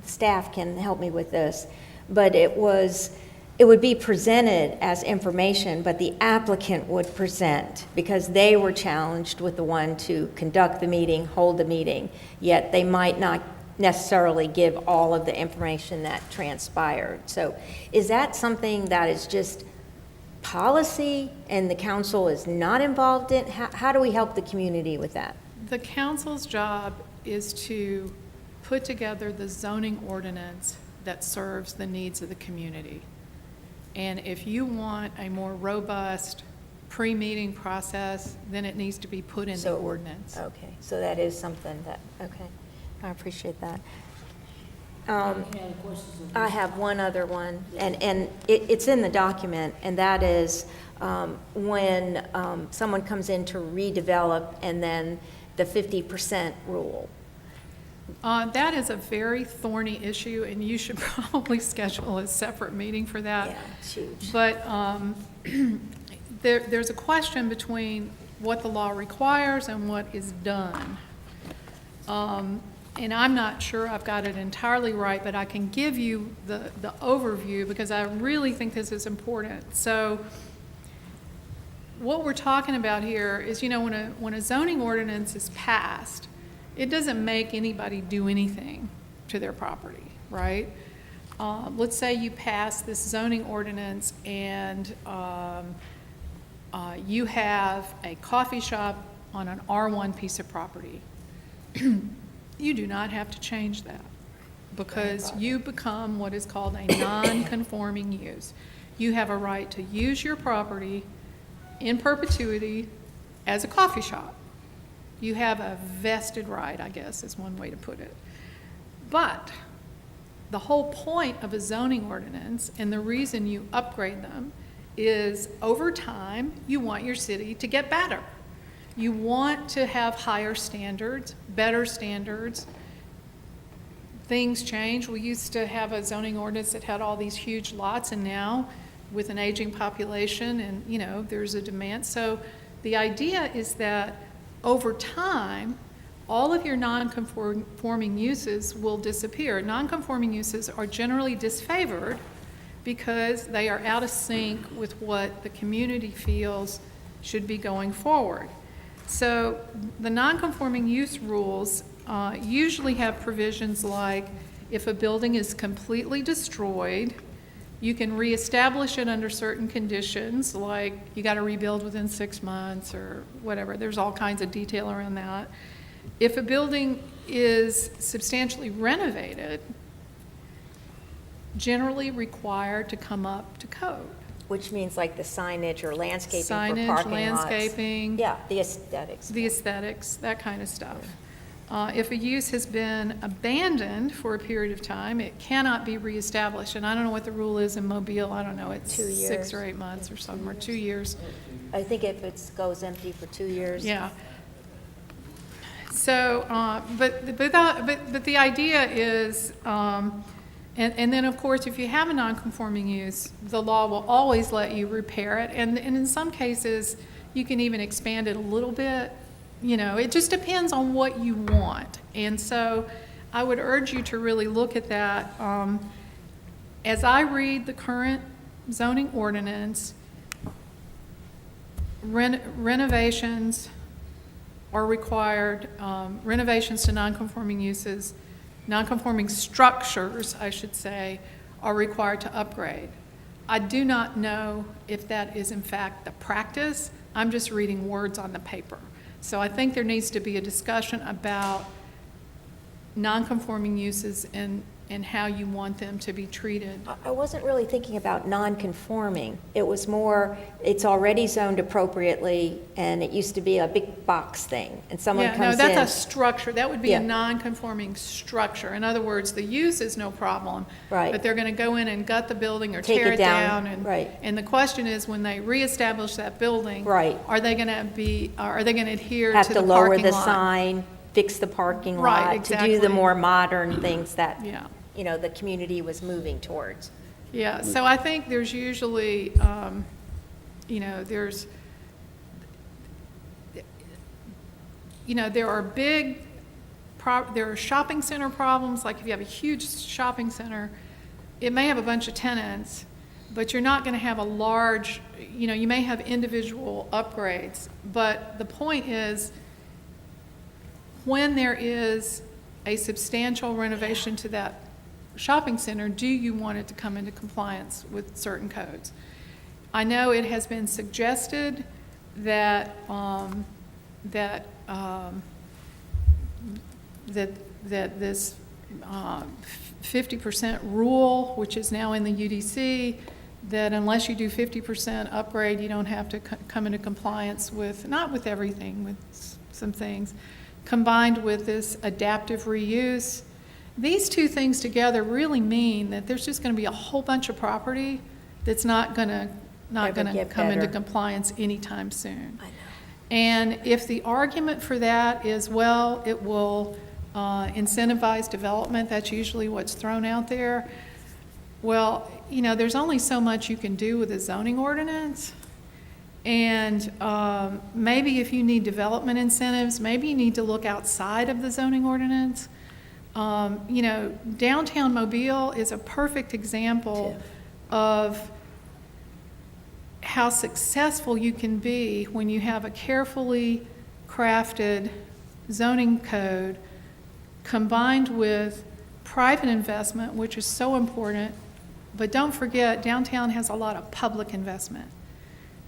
staff can help me with this, but it would be presented as information, but the applicant would present, because they were challenged with the one to conduct the meeting, hold the meeting, yet they might not necessarily give all of the information that transpired. So is that something that is just policy and the council is not involved in? How do we help the community with that? The council's job is to put together the zoning ordinance that serves the needs of the community. And if you want a more robust pre-meeting process, then it needs to be put in the ordinance. Okay, so that is something that, okay, I appreciate that. I have one other one, and it's in the document, and that is when someone comes in to redevelop, and then the 50% rule. That is a very thorny issue, and you should probably schedule a separate meeting for that. Yeah, it's huge. But there's a question between what the law requires and what is done. And I'm not sure I've got it entirely right, but I can give you the overview because I really think this is important. So what we're talking about here is, when a zoning ordinance is passed, it doesn't make anybody do anything to their property, right? Let's say you pass this zoning ordinance and you have a coffee shop on an R1 piece of property. You do not have to change that because you become what is called a non-conforming use. You have a right to use your property in perpetuity as a coffee shop. You have a vested right, I guess, is one way to put it. But the whole point of a zoning ordinance and the reason you upgrade them is over time, you want your city to get better. You want to have higher standards, better standards. Things change. We used to have a zoning ordinance that had all these huge lots, and now with an aging population and, there's a demand. So the idea is that over time, all of your non-conforming uses will disappear. Non-conforming uses are generally disfavored because they are out of sync with what the community feels should be going forward. So the non-conforming use rules usually have provisions like if a building is completely destroyed, you can reestablish it under certain conditions, like you got to rebuild within 6 months or whatever. There's all kinds of detail around that. If a building is substantially renovated, generally required to come up to code. Which means like the signage or landscaping for Signage, parking lots. landscaping. Yeah, the aesthetics. The aesthetics, that kind of stuff. If a use has been abandoned for a period of time, it cannot be reestablished. And I don't know what the rule is in Mobile. I don't know. It's 2 years. 6 or 8 months or something, or 2 years. I think if it goes empty for 2 years. Yeah. So, but the idea is, and then of course, if you have a non-conforming use, the law will always let you repair it. And in some cases, you can even expand it a little bit. It just depends on what you want. And so I would urge you to really look at that. As I read the current zoning ordinance, renovations are required, renovations to non-conforming uses, non-conforming structures, I should say, are required to upgrade. I do not know if that is in fact the practice. I'm just reading words on the paper. So I think there needs to be a discussion about non-conforming uses and how you want them to be treated. I wasn't really thinking about non-conforming. It was more, it's already zoned appropriately, and it used to be a big box thing, and someone Yeah, comes no, in. that's a structure. That would be Yeah. a non-conforming structure. In other words, the use is no problem. Right. But they're going to go in and gut the building or Take tear it it down, down. right. And the question is, when they reestablish that building. Right. Are they going to adhere Have to to the lower parking the lot? sign, fix the parking Right, lot, to do the exactly. more modern things that, Yeah. the community was moving towards. Yeah, so I think there's usually, there are there are shopping center problems, like if you have a huge shopping center, it may have a bunch of tenants, but you're not going to have a large, you may have individual upgrades. But the point is, when there is a substantial renovation to that shopping center, do you want it to come into compliance with certain codes? I know it has been suggested that this 50% rule, which is now in the UDC, that unless you do 50% upgrade, you don't have to come into compliance with, not with everything, with some things, combined with this adaptive reuse. These two things together really mean that there's just going to be a whole bunch of property that's not going to come into compliance anytime soon. I know. And if the argument for that is, well, it will Incentivized development, that's usually what's thrown out there. Well, you know, there's only so much you can do with a zoning ordinance. And maybe if you need development incentives, maybe you need to look outside of the zoning ordinance. You know, downtown Mobile is a perfect example of how successful you can be when you have a carefully crafted zoning code combined with private investment, which is so important. But don't forget, downtown has a lot of public investment.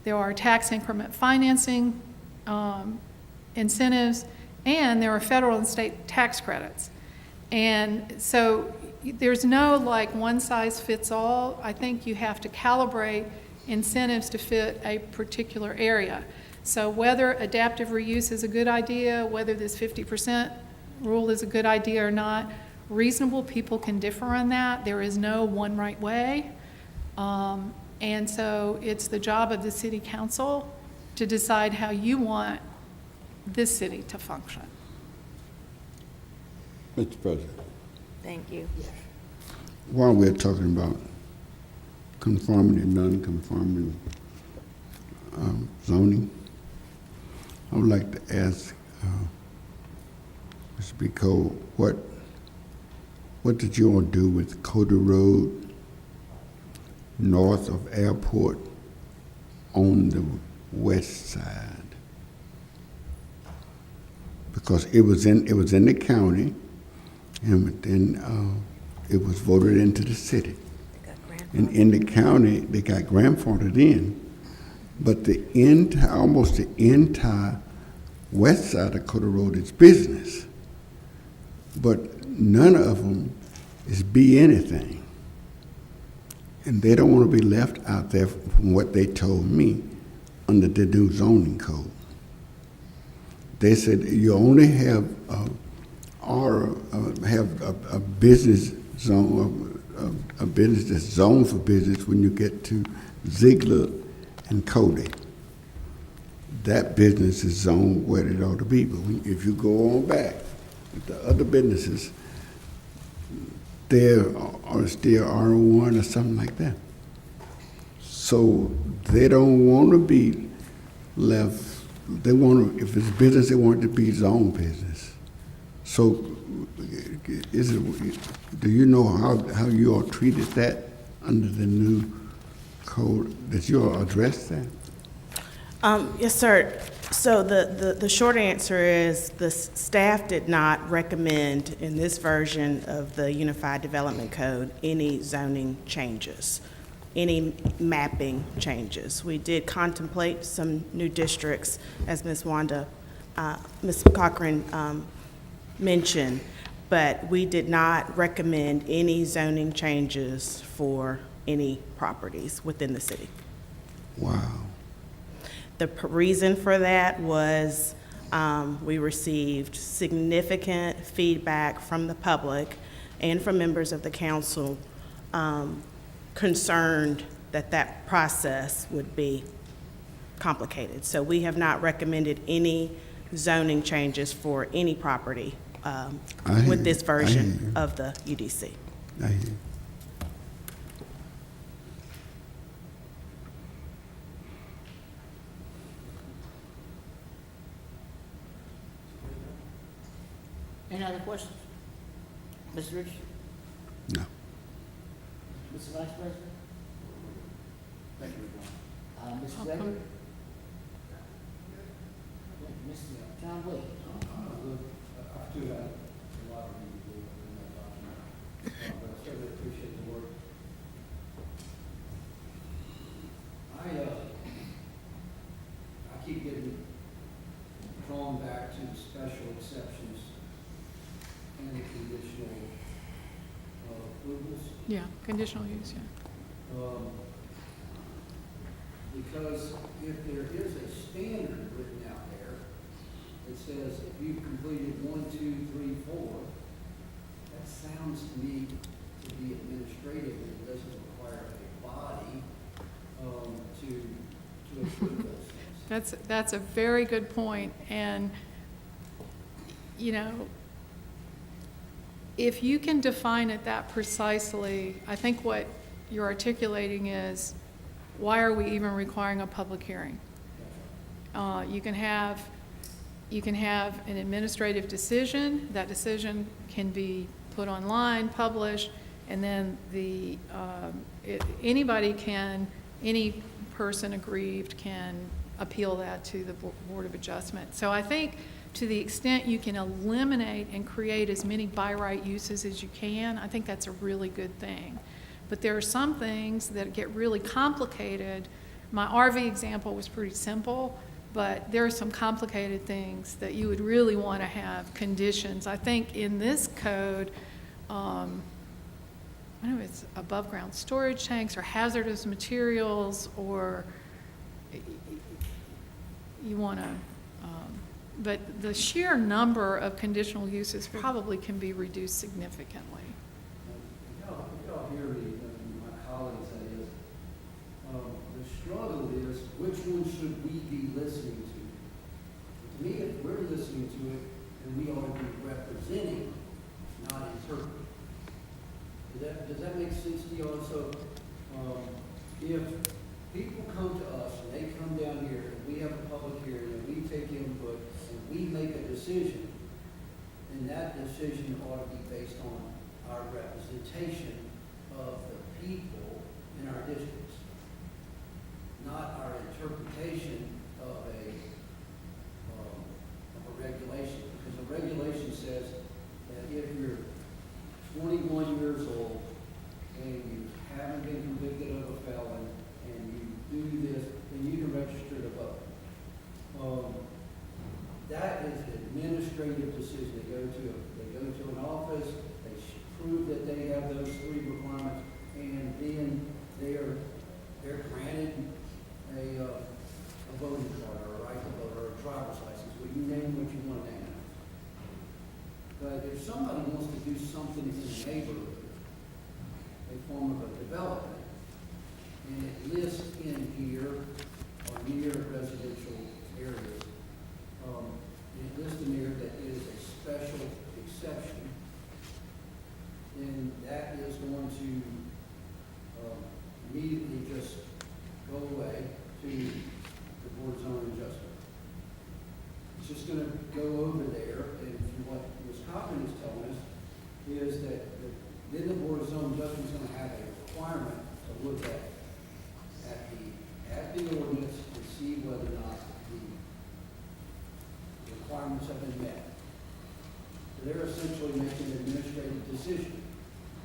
There are tax increment financing incentives, and there are federal and state tax credits. And so there's no like one size fits all. I think you have to calibrate incentives to fit a particular area. So whether adaptive reuse is a good idea, whether this 50% rule is a good idea or not, reasonable people can differ on that. There is no one right way. And so it's the job of the city council to decide how you want this city to function. Mr. President, Thank you. while we're talking about conforming and non-conforming zoning, I would like to ask Mr. Pico, what did you all do with Coda Road north of Airport on the west side? Because it was in the county, and then it was voted into the city. And in the county, they got grandfathered in, but almost the entire west side of Coda Road is business. But none of them is be anything. And they don't want to be left out there from what they told me under the new zoning code. They said you only have a business zone, a business that's zoned for business when you get to Ziegler and Cody. That business is zoned where it ought to be. But if you go on back, the other businesses, they are still R1 or something like that. So they don't want to be left. They want to, if it's business, they want it to be zoned business. So do you know how you all treated that under the new code? Did you all address that? Yes, sir. So the short answer is the staff did not recommend in this version of the Unified Development Code any zoning changes, any mapping changes. We did contemplate some new districts, as Ms. Cochran mentioned, but we did not recommend any zoning changes for any properties within the city. Wow. The reason for that was we received significant feedback from the public and from members of the council concerned that process would be complicated. So we have not recommended any zoning changes for any property with this version of the UDC. I hear you. Any other questions? Mr. Richardson? No. Mr. Vice President? Thank you, John. Mr. Gregory? Mr. John Williams? I do have a lot of you to do in that document, but I certainly appreciate the work. I keep getting drawn back to the special exceptions and the conditional approvals. Yeah, conditional use, yeah. Because if there is a standard written out there that says if you've completed 1, 2, 3, 4, that sounds to me to be administrative and it doesn't require a body to approve those things. That's a very good point, and, you know, If you can define it that precisely, I think what you're articulating is, why are we even requiring a public hearing? You can have an administrative decision. That decision can be put online, published, and then any person aggrieved can appeal that to the Board of Adjustment. So I think to the extent you can eliminate and create as many by right uses as you can, I think that's a really good thing. But there are some things that get really complicated. My RV example was pretty simple, but there are some complicated things that you would really want to have conditions. I think in this code, I don't know if it's above ground storage tanks or hazardous materials, or you want to, but the sheer number of conditional uses probably can be reduced significantly. If y'all hear me, my colleagues, that is, the struggle is, which one should we be listening to? To me, if we're listening to it, then we ought to be representing, not interpreting. Does that make sense to y'all? So, if people come to us and they come down here and we have a public hearing and we take input and we make a decision, then that decision ought to be based on our representation of the people in our districts, not our interpretation of a regulation. Because a regulation says that if you're 21 years old and you haven't been convicted of a felon and you do this, then you can register to vote. That is an administrative decision. They go to an office, they prove that they have those 3 requirements, and then they're granted a voting card or a right to vote or a driver's license. Well, you name what you want to name it. But if somebody wants to do something in the neighborhood, a form of a development, and it lists in here or near residential areas, and it lists in there that is a special exception, then that is going to immediately just go away to the Board of Zoning Adjustment. It's just going to go over there, and what Ms. Cochran is telling us is that then the Board of Zoning Adjustment is going to have a requirement to look at the ordinance and see whether or not the requirements have been met. So they're essentially making an administrative decision.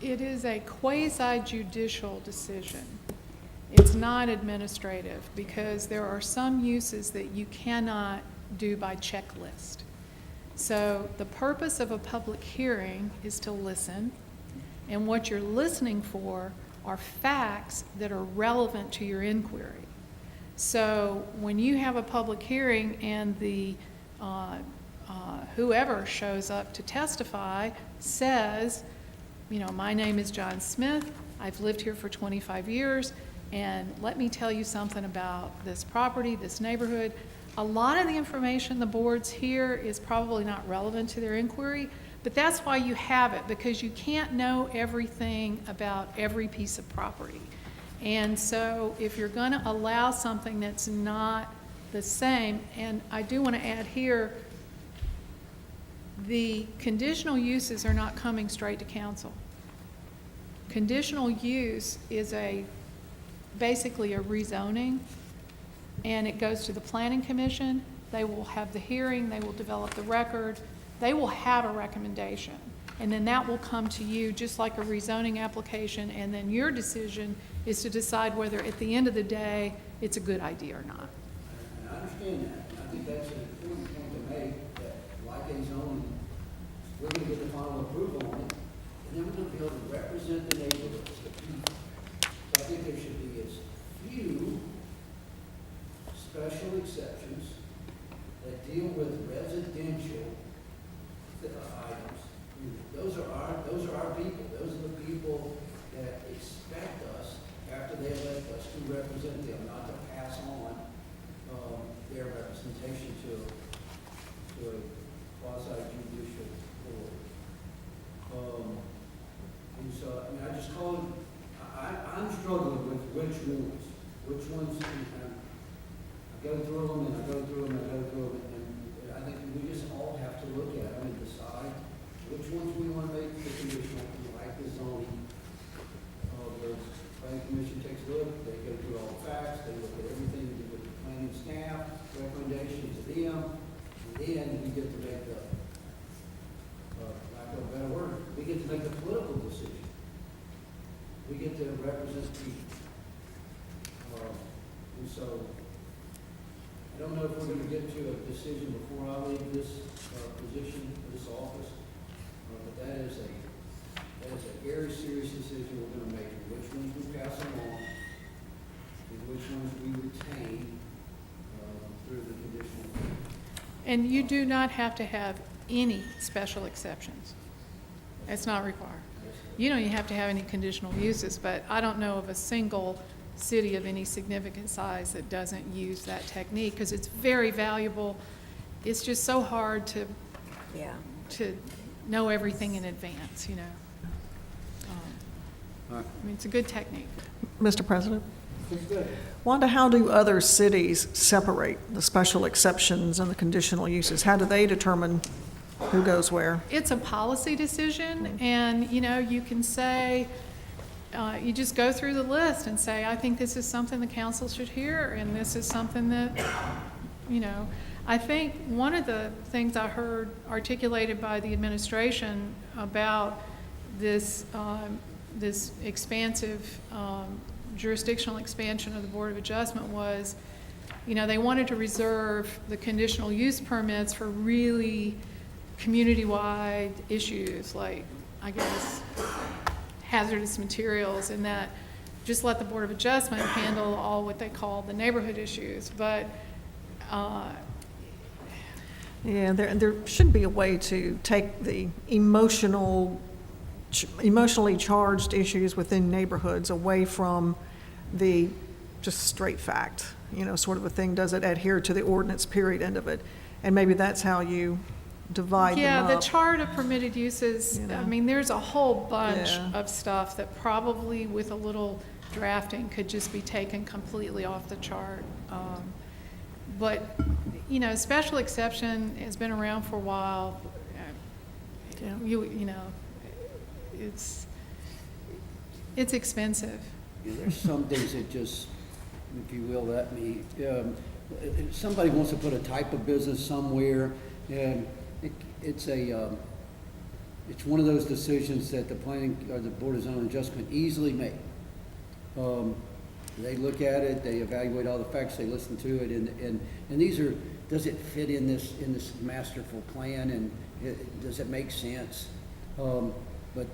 It is a quasi-judicial decision. It's not administrative, because there are some uses that you cannot do by checklist. So the purpose of a public hearing is to listen, and what you're listening for are facts that are relevant to your inquiry. So when you have a public hearing and the whoever shows up to testify says, you know, my name is John Smith, I've lived here for 25 years, and let me tell you something about this property, this neighborhood. A lot of the information the boards hear is probably not relevant to their inquiry, but that's why you have it, because you can't know everything about every piece of property. And so if you're going to allow something that's not the same, and I do want to add here, the conditional uses are not coming straight to council. Conditional use is basically a rezoning, and it goes to the Planning Commission. They will have the hearing, they will develop the record, they will have a recommendation, and then that will come to you just like a rezoning application, and then your decision is to decide whether at the end of the day it's a good idea or not. And I understand that, and I think that's an important point to make, that like a zoning, we're going to get the final approval on it, and then we're going to be able to represent the neighborhoods, the people. So I think there should be as few special exceptions that deal with residential items. Those are our people. Those are the people that expect us, after they elect us, to represent them, not to pass on their representation to a quasi-judicial board. go through them, and I go through them, and I go through them, and I think we just all have to look at them and decide which ones we want to make the conditional, like the zoning. The planning commission takes a look, they go through all the facts, they look at everything, they look at the planning staff, recommendations to them, and then we get to make the, lack of a better word, we get to make the political decision. We get to represent people. And so, I don't know if we're gonna get to a decision before I leave this, position, this office, but that is a very serious decision we're gonna make, which ones we pass along, and which ones we retain, through the conditional. And you do not have to have any special exceptions. It's not required. You don't even have to have any conditional uses, but I don't know of a single city of any significant size that doesn't use that technique, because it's very valuable. It's just so hard to know everything in advance, you know. I mean, it's a good technique. Mr. President? It's good. Wanda, how do other cities separate the special exceptions and the conditional uses? How do they determine who goes where? It's a policy decision, and, you know, you can say, you just go through the list and say, I think this is something the council should hear, and this is something that, you know. I think one of the things I heard articulated by the administration about this, this expansive jurisdictional expansion of the Board of Adjustment was, you know, they wanted to reserve the conditional use permits for really community-wide issues, like, I guess, hazardous materials, and that just let the Board of Adjustment handle all what they call the neighborhood issues. But Yeah, there should be a way to take the emotionally charged issues within neighborhoods away from the just straight fact, you know, sort of a thing. Does it adhere to the ordinance period end of it? And maybe that's how you divide them yeah, up. the chart of permitted uses, You know. I mean, there's a whole bunch Yeah. of stuff that probably with a little drafting could just be taken completely off the chart. But, you know, special exception has been around for a while. Yeah. You know, it's expensive. Yeah, there's some things that just, if you will, let me, if somebody wants to put a type of business somewhere, and it's one of those decisions that the planning, or the Board of Zoning Adjustment easily make. They look at it, they evaluate all the facts, they listen to it, and these are, does it fit in this masterful plan, and does it make sense? But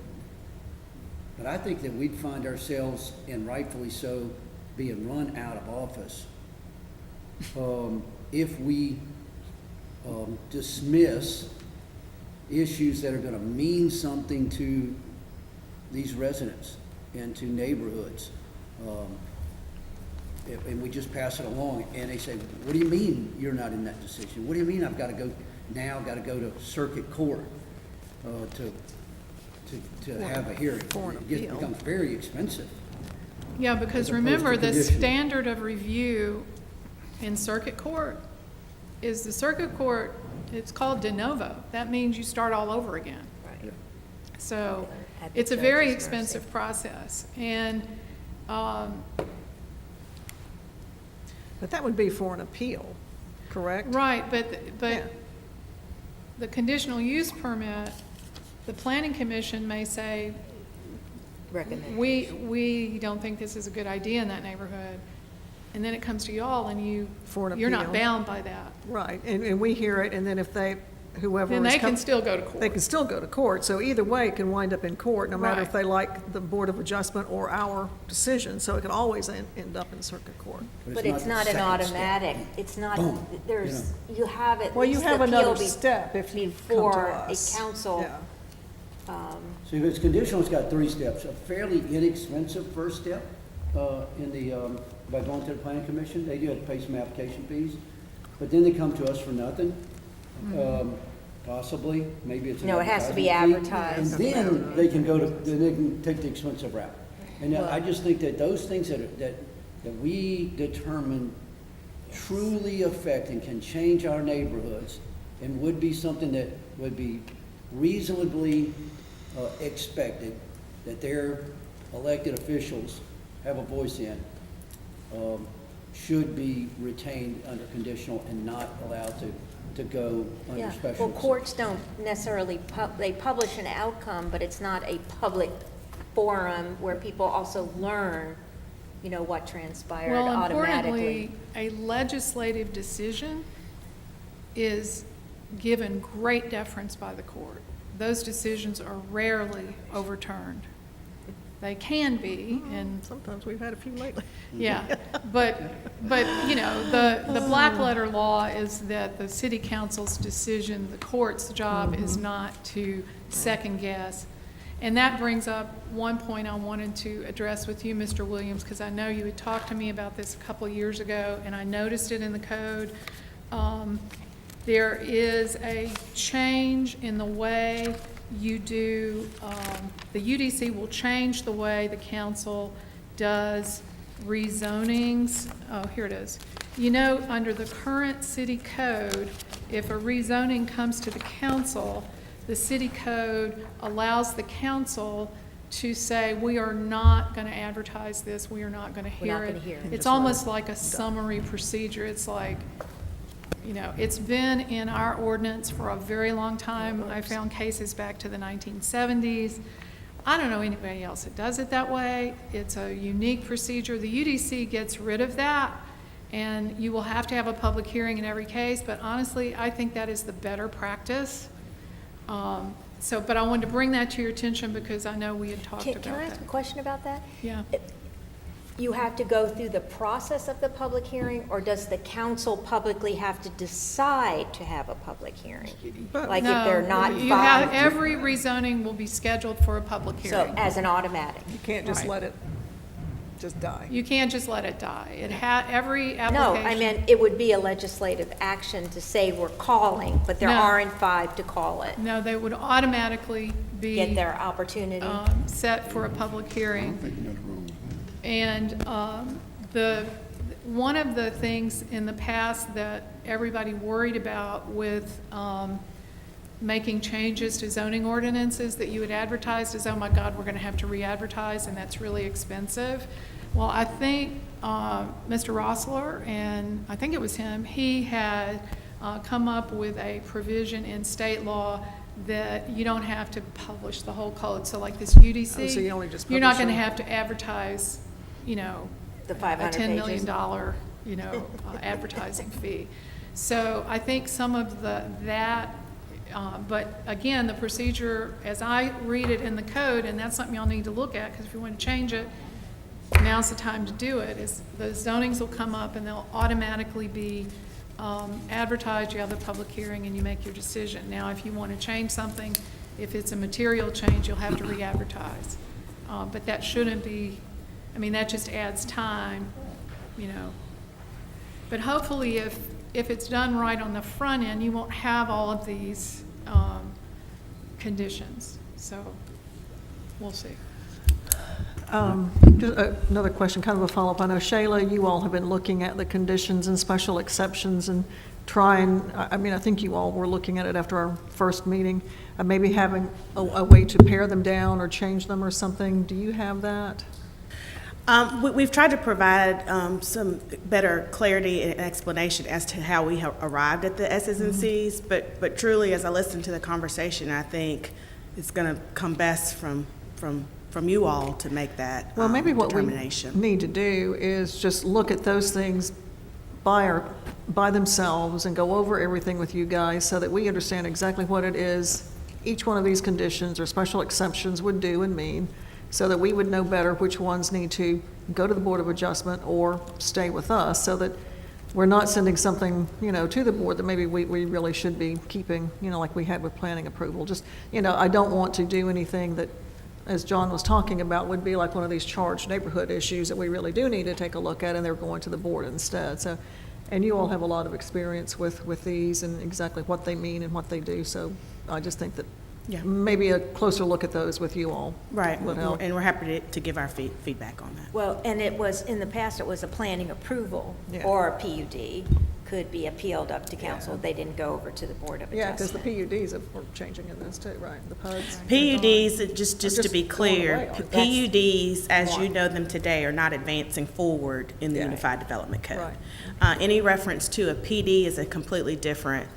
I think that we'd find ourselves, and rightfully so, being run out of office if we dismiss issues that are going to mean something to these residents and to neighborhoods. And we just pass it along, and they say, what do you mean you're not in that decision? What do you mean I've got to go to circuit court to have a hearing? For an It appeal. becomes very expensive. Yeah, because As opposed remember, to the conditional. standard of review in circuit court is the circuit court, it's called de novo. That means you start all over again. Right. So At the it's a very judge's mercy. expensive process. And But that would be for an appeal, correct? right, but Yeah. the conditional use permit, the planning commission may say, Recommend. we don't think this is a good idea in that neighborhood. And then it comes to y'all and For an you're not appeal. bound by that. Right, and we hear it, and then if whoever Then is they can com- still go to court. They can still go to court, so either way, it can wind up in court, no matter if Right. they like the Board of Adjustment or our decision, so it can always end up in circuit court. But it's not the an second step. automatic, it's not, Boom, there's, you have at Well, you least have appeal another step if you come to before a us. council. Yeah. So if it's conditional, it's got 3 steps. A fairly inexpensive first step in the, by going to the planning commission. They do have to pay some application fees, but then they come to us for nothing. Possibly, maybe it's an No, it has to be advertising fee. advertised. And then they can then they can take the expensive route. And I just think that those things that we determine truly affect and can change our neighborhoods and would be something that would be reasonably expected that their elected officials have a voice in, should be retained under conditional and not allowed to go under Yeah, special. well, courts don't necessarily, they publish an outcome, but it's not a public forum where people also learn, you know, what transpired Well, automatically. importantly, a legislative decision is given great deference by the court. Those decisions are rarely overturned. They can be, and Sometimes we've had a few lately. yeah, but, you know, the black letter law is that the city council's decision, the court's job is not to second guess. And that brings up one point I wanted to address with you, Mr. Williams, because I know you had talked to me about this a couple of years ago, and I noticed it in the code. There is a change in the way you do, the UDC will change the way the council does rezonings. Oh, here it is. You know, under the current city code, if a rezoning comes to the council, the city code allows the council to say, we are not going to advertise this, we are not going to We're not hear it. gonna hear it. It's almost like a summary procedure. It's like, you know, it's been in our ordinance for a very long time. I found cases back to the 1970s. I don't know anybody else that does it that way. It's a unique procedure. The UDC gets rid of that, and you will have to have a public hearing in every case, but honestly, I think that is the better practice. But I wanted to bring that to your attention because I know we had talked about that. Can I ask a question about that? Yeah. You have to go through the process of the public hearing, or does the council publicly have to decide to have a public hearing? Like if they're not No, you have, five, every rezoning will be scheduled for a public so hearing. as an automatic? You can't just Right. let it just die. You can't just let it die. It every No, application. I meant it would be a legislative action to say we're calling, but there No. aren't five to call it. No, they would automatically be. Get their opportunity. Set for a public I hearing. don't think nothing wrong with that. And one of the things in the past that everybody worried about with making changes to zoning ordinances that you had advertised is, oh my God, we're going to have to re-advertise, and that's really expensive. Well, I think Mr. Rossler, and I think it was him, he had come up with a provision in state law that you don't have to publish the whole code. So like this UDC, Oh, so you only just you're not publish going to them. have to advertise, you know, The a 500 $10 pages. million, you know, advertising fee. So I think some of but again, the procedure, as I read it in the code, and that's something y'all need to look at, because if you want to change it, now's the time to do it, is the zonings will come up and they'll automatically be advertised, you have a public hearing, and you make your decision. Now, if you want to change something, if it's a material change, you'll have to re-advertise. But that shouldn't be, I mean, that just adds time, you know. But hopefully, if it's done right on the front end, you won't have all of these conditions. So, we'll see. Just another question, kind of a follow-up. I know, Shayla, you all have been looking at the conditions and special exceptions and trying, I mean, I think you all were looking at it after our first meeting, maybe having a way to pare them down or change them or something. Do you have that? We've tried to provide some better clarity and explanation as to how we have arrived at the S's and C's, but truly, as I listen to the conversation, I think it's going to come best from you all to make that Well, maybe what we determination. need to do is just look at those things by themselves and go over everything with you guys so that we understand exactly what it is each one of these conditions or special exceptions would do and mean, so that we would know better which ones need to go to the Board of Adjustment or stay with us, so that we're not sending something, you know, to the board that maybe we really should be keeping, you know, like we had with planning approval. Just, you know, I don't want to do anything that, as John was talking about, would be like one of these charged neighborhood issues that we really do need to take a look at, and they're going to the board instead. So, and you all have a lot of experience with these and exactly what they mean and what they do. So I just think that Yeah. maybe a closer look at those with you all. Right, Would help. and we're happy to give our feedback on that. Well, and it was, in the past, it was a planning approval Yeah. or a PUD could be appealed up to council. They didn't go over to the Board of Yeah, because the Adjustment. PUDs are changing in this too, right? The PUDs. PUDs, just to be Just clear, going away, aren't they? PUDs, as you know them today, are not advancing forward in the Yeah. Unified Development Code. Right. Any reference to a PD is a completely different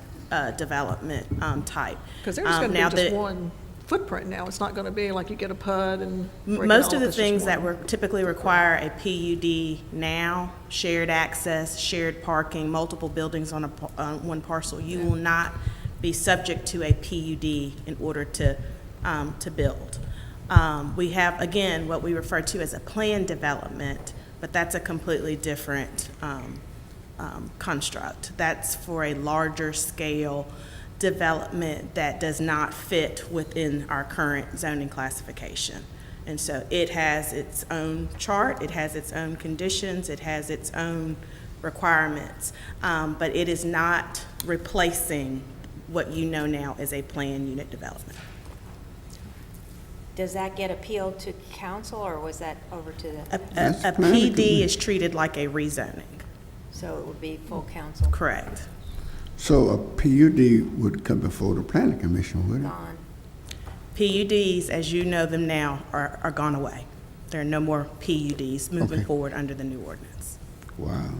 development type. Because there's going to Now, be just the- one footprint now. It's not going to be like you get a PUD and. break it Most of off. the It's just things that one. typically require a PUD now, shared access, shared parking, multiple buildings on one parcel, you will not be subject to a PUD in order to build. We have, again, what we refer to as a planned development, but that's a completely different construct. That's for a larger scale development that does not fit within our current zoning classification. And so it has its own chart, it has its own conditions, it has its own requirements, but it is not replacing what you know now as a planned unit development. Does that get appealed to council, or was that over to the, A That's planning PD is treated like a rezoning, so it would be full council correct? So a PUD would come before the planning commission, would it? gone? PUDs, as you know them now, are gone away. There are no more PUDs moving Okay. forward under the new ordinance. Wow.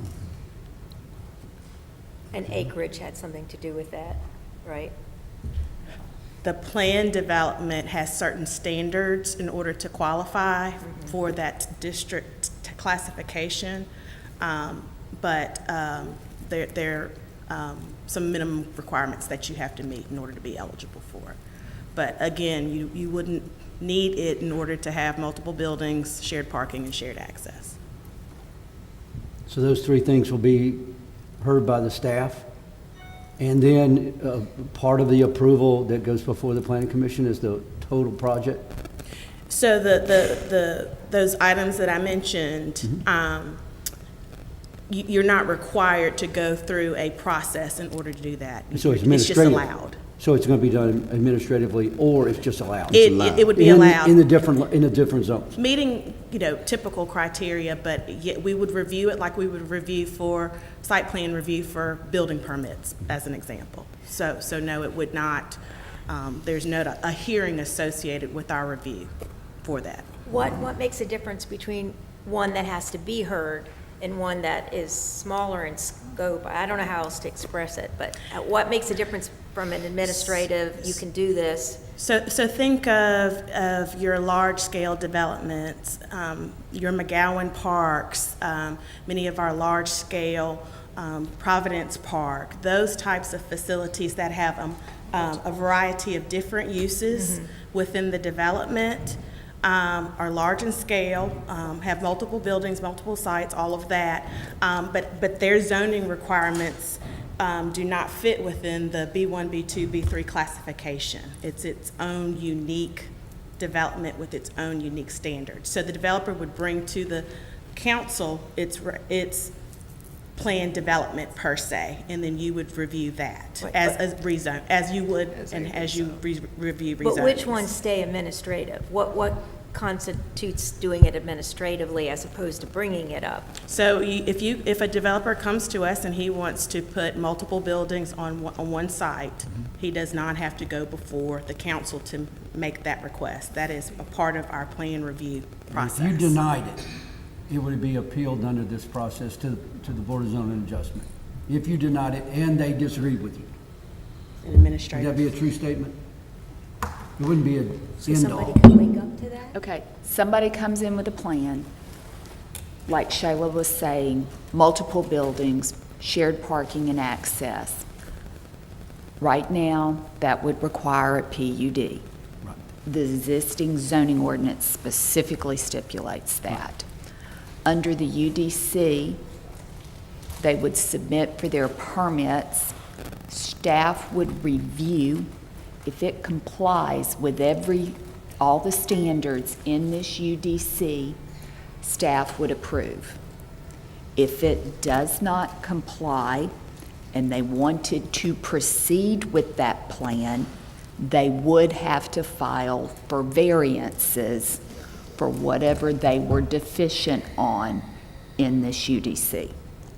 And acreage had something to do with that, right? The planned development has certain standards in order to qualify for that district classification, but there are some minimum requirements that you have to meet in order to be eligible for it. But again, you wouldn't need it in order to have multiple buildings, shared parking, and shared access. So those three things will be heard by the staff. And then part of the approval that goes before the planning commission is the total project? So those items that I mentioned, you're not required to go through a process in order to do that. So it's just administrative? allowed. So it's going to be done administratively, or it's just allowed? It would be In allowed. the different zones? Meeting, typical criteria, but yet we would review it like we would review for site plan review for building permits, as an example. So no, it would not, there's not a hearing associated with our review for that. What makes a difference between one that has to be heard and one that is smaller in scope? I don't know how else to express it, but what makes a difference from an administrative, you can do this? So think of your large-scale developments, your McGowan Parks, many of our large-scale Providence Park, those types of facilities that have a variety of different uses within the development, are large in scale, have multiple buildings, multiple sites, all of that, but their zoning requirements do not fit within the B1, B2, B3 classification. It's its own unique development with its own unique standards. So the developer would bring to the council its planned development per se, and then you would review that as a rezone, as you would, and as you review rezonings. But which ones stay administrative? What constitutes doing it administratively as opposed to bringing it up? So if a developer comes to us and he wants to put multiple buildings on one site, he does not have to go before the council to make that request. That is a part of our plan review process. If you denied it, it would be appealed under this process to the Board of Zoning Adjustment. If you denied it and they disagreed with you. An Would administrative. that be a true statement? It wouldn't be an So end somebody all. could wake up to that? Okay, somebody comes in with a plan, like Shayla was saying, multiple buildings, shared parking and access. Right now, that would require a PUD. Right. The existing zoning ordinance specifically stipulates that. Under the UDC, they would submit for their permits. Staff would review if it complies with all the standards in this UDC, staff would approve. If it does not comply and they wanted to proceed with that plan, they would have to file for variances for whatever they were deficient on in this UDC.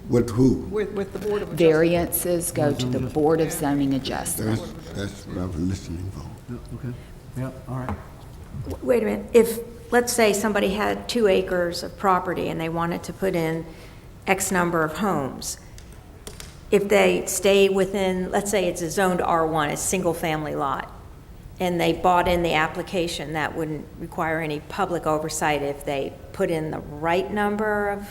With who? With the Board of Adjustment. Variances go to the Board of Zoning Adjustment. That's what I was listening for. Yeah, okay, yeah, all right. Wait a minute, if, let's say somebody had 2 acres of property and they wanted to put in X number of homes, if they stay within, let's say it's a zoned R1, a single-family lot, and they bought in the application, that wouldn't require any public oversight if they put in the right number of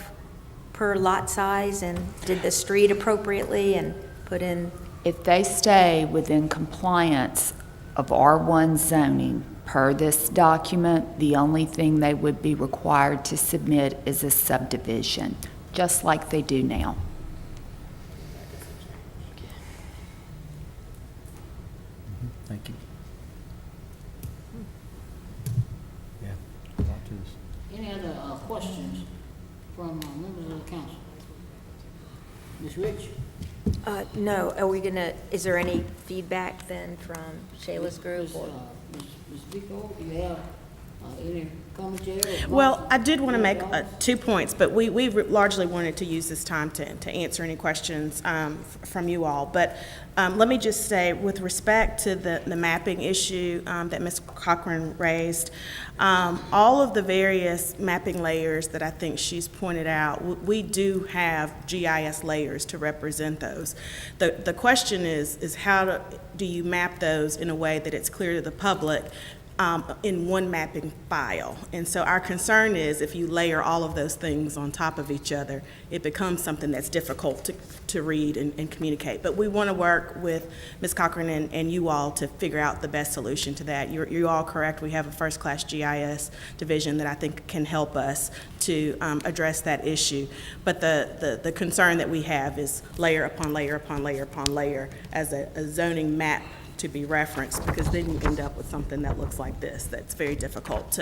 per lot size and did the street appropriately and put in, If they stay within compliance of R1 zoning per this document, the only thing they would be required to submit is a subdivision, just like they do now. Thank you. Yeah. Talk to us. Any other questions from members of the council? Ms. Rich? no, are we gonna, is there any feedback then from Shayla's group? Ms. or- Ms. Vico, do you have any commentary? or Well, I did want to make comments? 2 points, but we largely wanted to use this time to answer any questions from you all. But let me just say, with respect to the mapping issue that Ms. Cochran raised, all of the various mapping layers that I think she's pointed out, we do have GIS layers to represent those. The question is how do you map those in a way that it's clear to the public in one mapping file? And so our concern is if you layer all of those things on top of each other, it becomes something that's difficult to read and communicate. But we want to work with Ms. Cochran and you all to figure out the best solution to that. You're all correct. We have a first-class GIS division that I think can help us to address that issue. But the concern that we have is layer upon layer upon layer upon layer as a zoning map to be referenced, because then you end up with something that looks like this, that's very difficult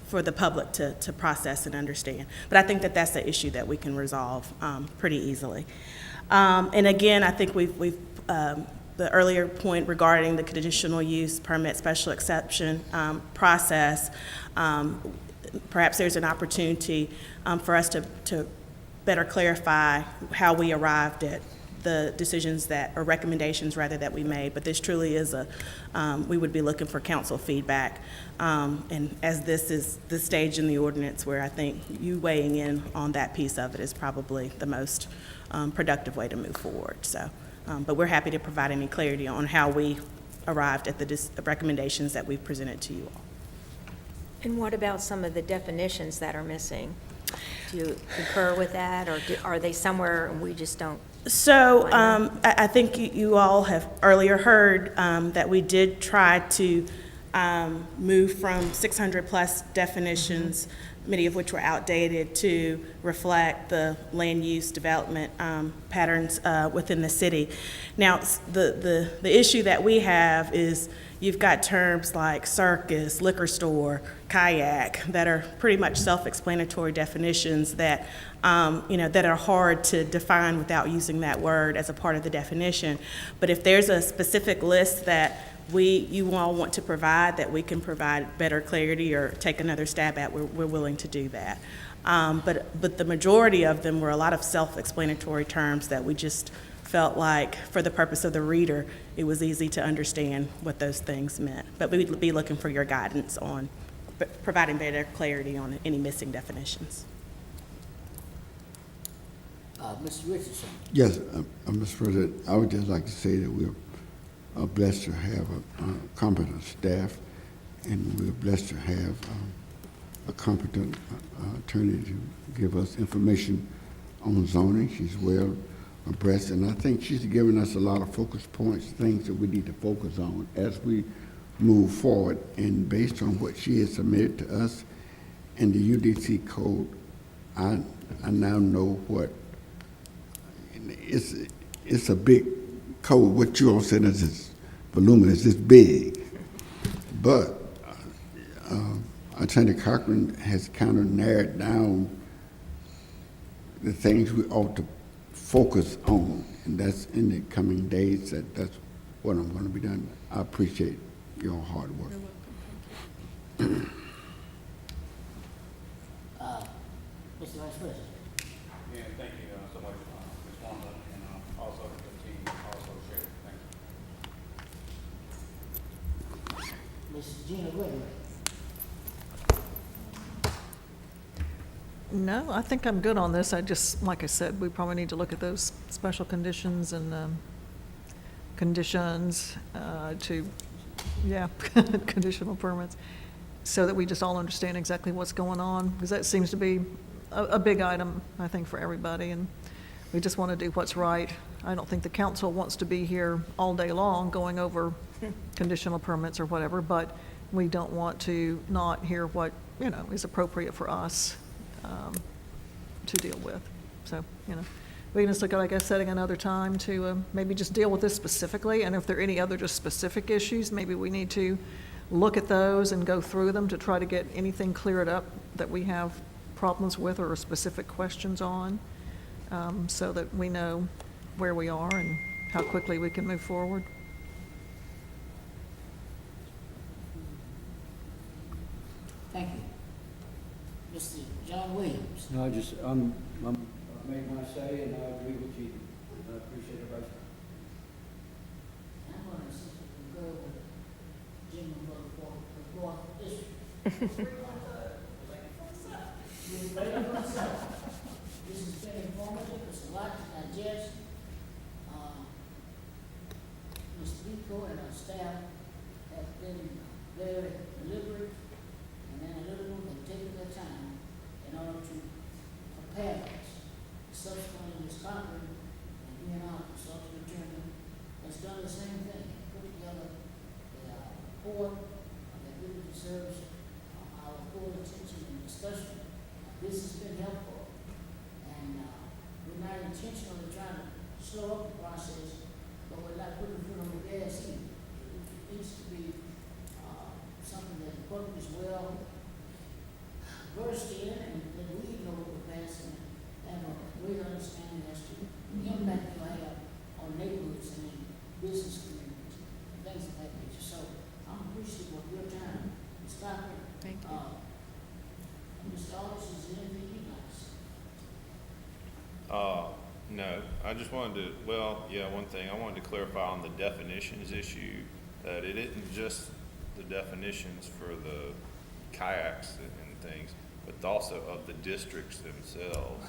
for the public to process and understand. But I think that that's the issue that we can resolve pretty easily. And again, I think we've the earlier point regarding the conditional use permit special exception process, perhaps there's an opportunity for us to better clarify how we arrived at the decisions that, or recommendations rather, that we made. But this truly is we would be looking for council feedback. And as this is the stage in the ordinance where I think you weighing in on that piece of it is probably the most productive way to move forward. So, but we're happy to provide any clarity on how we arrived at the recommendations that we've presented to you all. And what about some of the definitions that are missing? Do you concur with that, or are they somewhere and we just don't? So I think you all have earlier heard that we did try to move from 600-plus definitions, many of which were outdated, to reflect the land use development patterns within the city. Now, the issue that we have is you've got terms like circus, liquor store, kayak that are pretty much self-explanatory definitions that that are hard to define without using that word as a part of the definition. But if there's a specific list that you all want to provide, that we can provide better clarity or take another stab at, we're willing to do that. But the majority of them were a lot of self-explanatory terms that we just felt like, for the purpose of the reader, it was easy to understand what those things meant. But we would be looking for your guidance on providing better clarity on any missing definitions. Mr. Richardson? Yes, Mr. President, I would just like to say that we're blessed to have a competent staff, and we're blessed to have a competent attorney to give us information on zoning. She's well abreast, and I think she's given us a lot of focus points, things that we need to focus on as we move forward. And based on what she has submitted to us in the UDC code, I now know what it's a big code. What you all said is it's voluminous, it's big, but Attorney Cochran has kind of narrowed down the things we ought to focus on, and that's in the coming days. That's what I'm going to be doing. I appreciate your hard work. Mr. Vice President. Yeah, thank you so much, Ms. Wanda, and also the team, also Sherry. Thank you. Ms. Gina Gregory. No, I think I'm good on this. I just, like I said, we probably need to look at those special conditions and conditions conditional permits, so that we just all understand exactly what's going on, because that seems to be a big item, I think, for everybody, and we just want to do what's right. I don't think the council wants to be here all day long going over conditional permits or whatever, but we don't want to not hear what, is appropriate for us to deal with. So, we can just look at, like I said, another time to maybe just deal with this specifically, and if there are any other just specific issues, maybe we need to look at those and go through them to try to get anything cleared up that we have problems with or specific questions on, so that we know where we are and how quickly we can move forward. Thank you. Mr. John Williams. No, I made my say, and I agree with you. I appreciate it, Vice. I'm going to go with Jim for this. This has been informative. It's a lot to digest. Ms. Pico and our staff have been very deliberate, and then a little more than taking their time in order to prepare us. Subsequently, Ms. Cochran and he and our consultant attorney has done the same thing, put together the report that really deserves our full attention and discussion. This has been helpful, and we're not intentionally trying to slow up the process, but we're not putting the foot on the gas either. It needs to be something that the public is well versed in, and that we know what we're passing, and have a great understanding as to the impact it will have on neighborhoods and in business communities, and things of that nature. So I'm appreciative of your time, Ms. Cochran. Thank you. Mr. Aldis, is there anything you'd like to say? No, I just wanted to, one thing, I wanted to clarify on the definitions issue, that it isn't just the definitions for the kayaks and things, but also of the districts themselves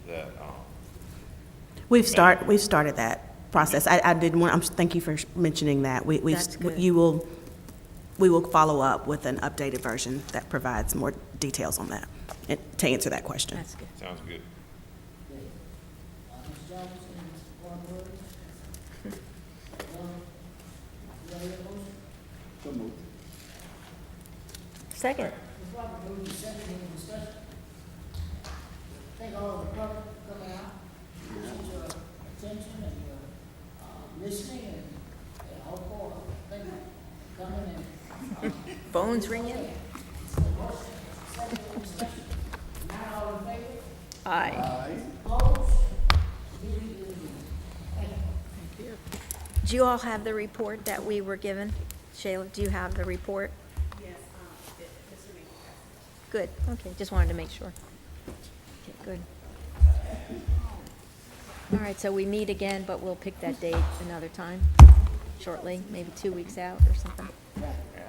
that, We've started that process. I didn't want, thank you for mentioning that. That's good. We will follow up with an updated version that provides more details on that, and to answer that question. That's good. sounds good. Ms. Johnson and Mr. Barber? You have a motion? So moved. Second. Ms. Barber, moving to second, any discussion? Thank all of the public for coming out, appreciate your attention and your listening, and all for, thank you for coming and. Phones ringing? Now, all in favor? Aye. Opposed? Meeting is adjourned. Thank you. Do you all have the report that we were given? Shayla, do you have the report? Yes, Good, okay, just wanted to make sure. Okay, good. All right, so we meet again, but we'll pick that date another time, shortly, maybe 2 weeks out or something. Right.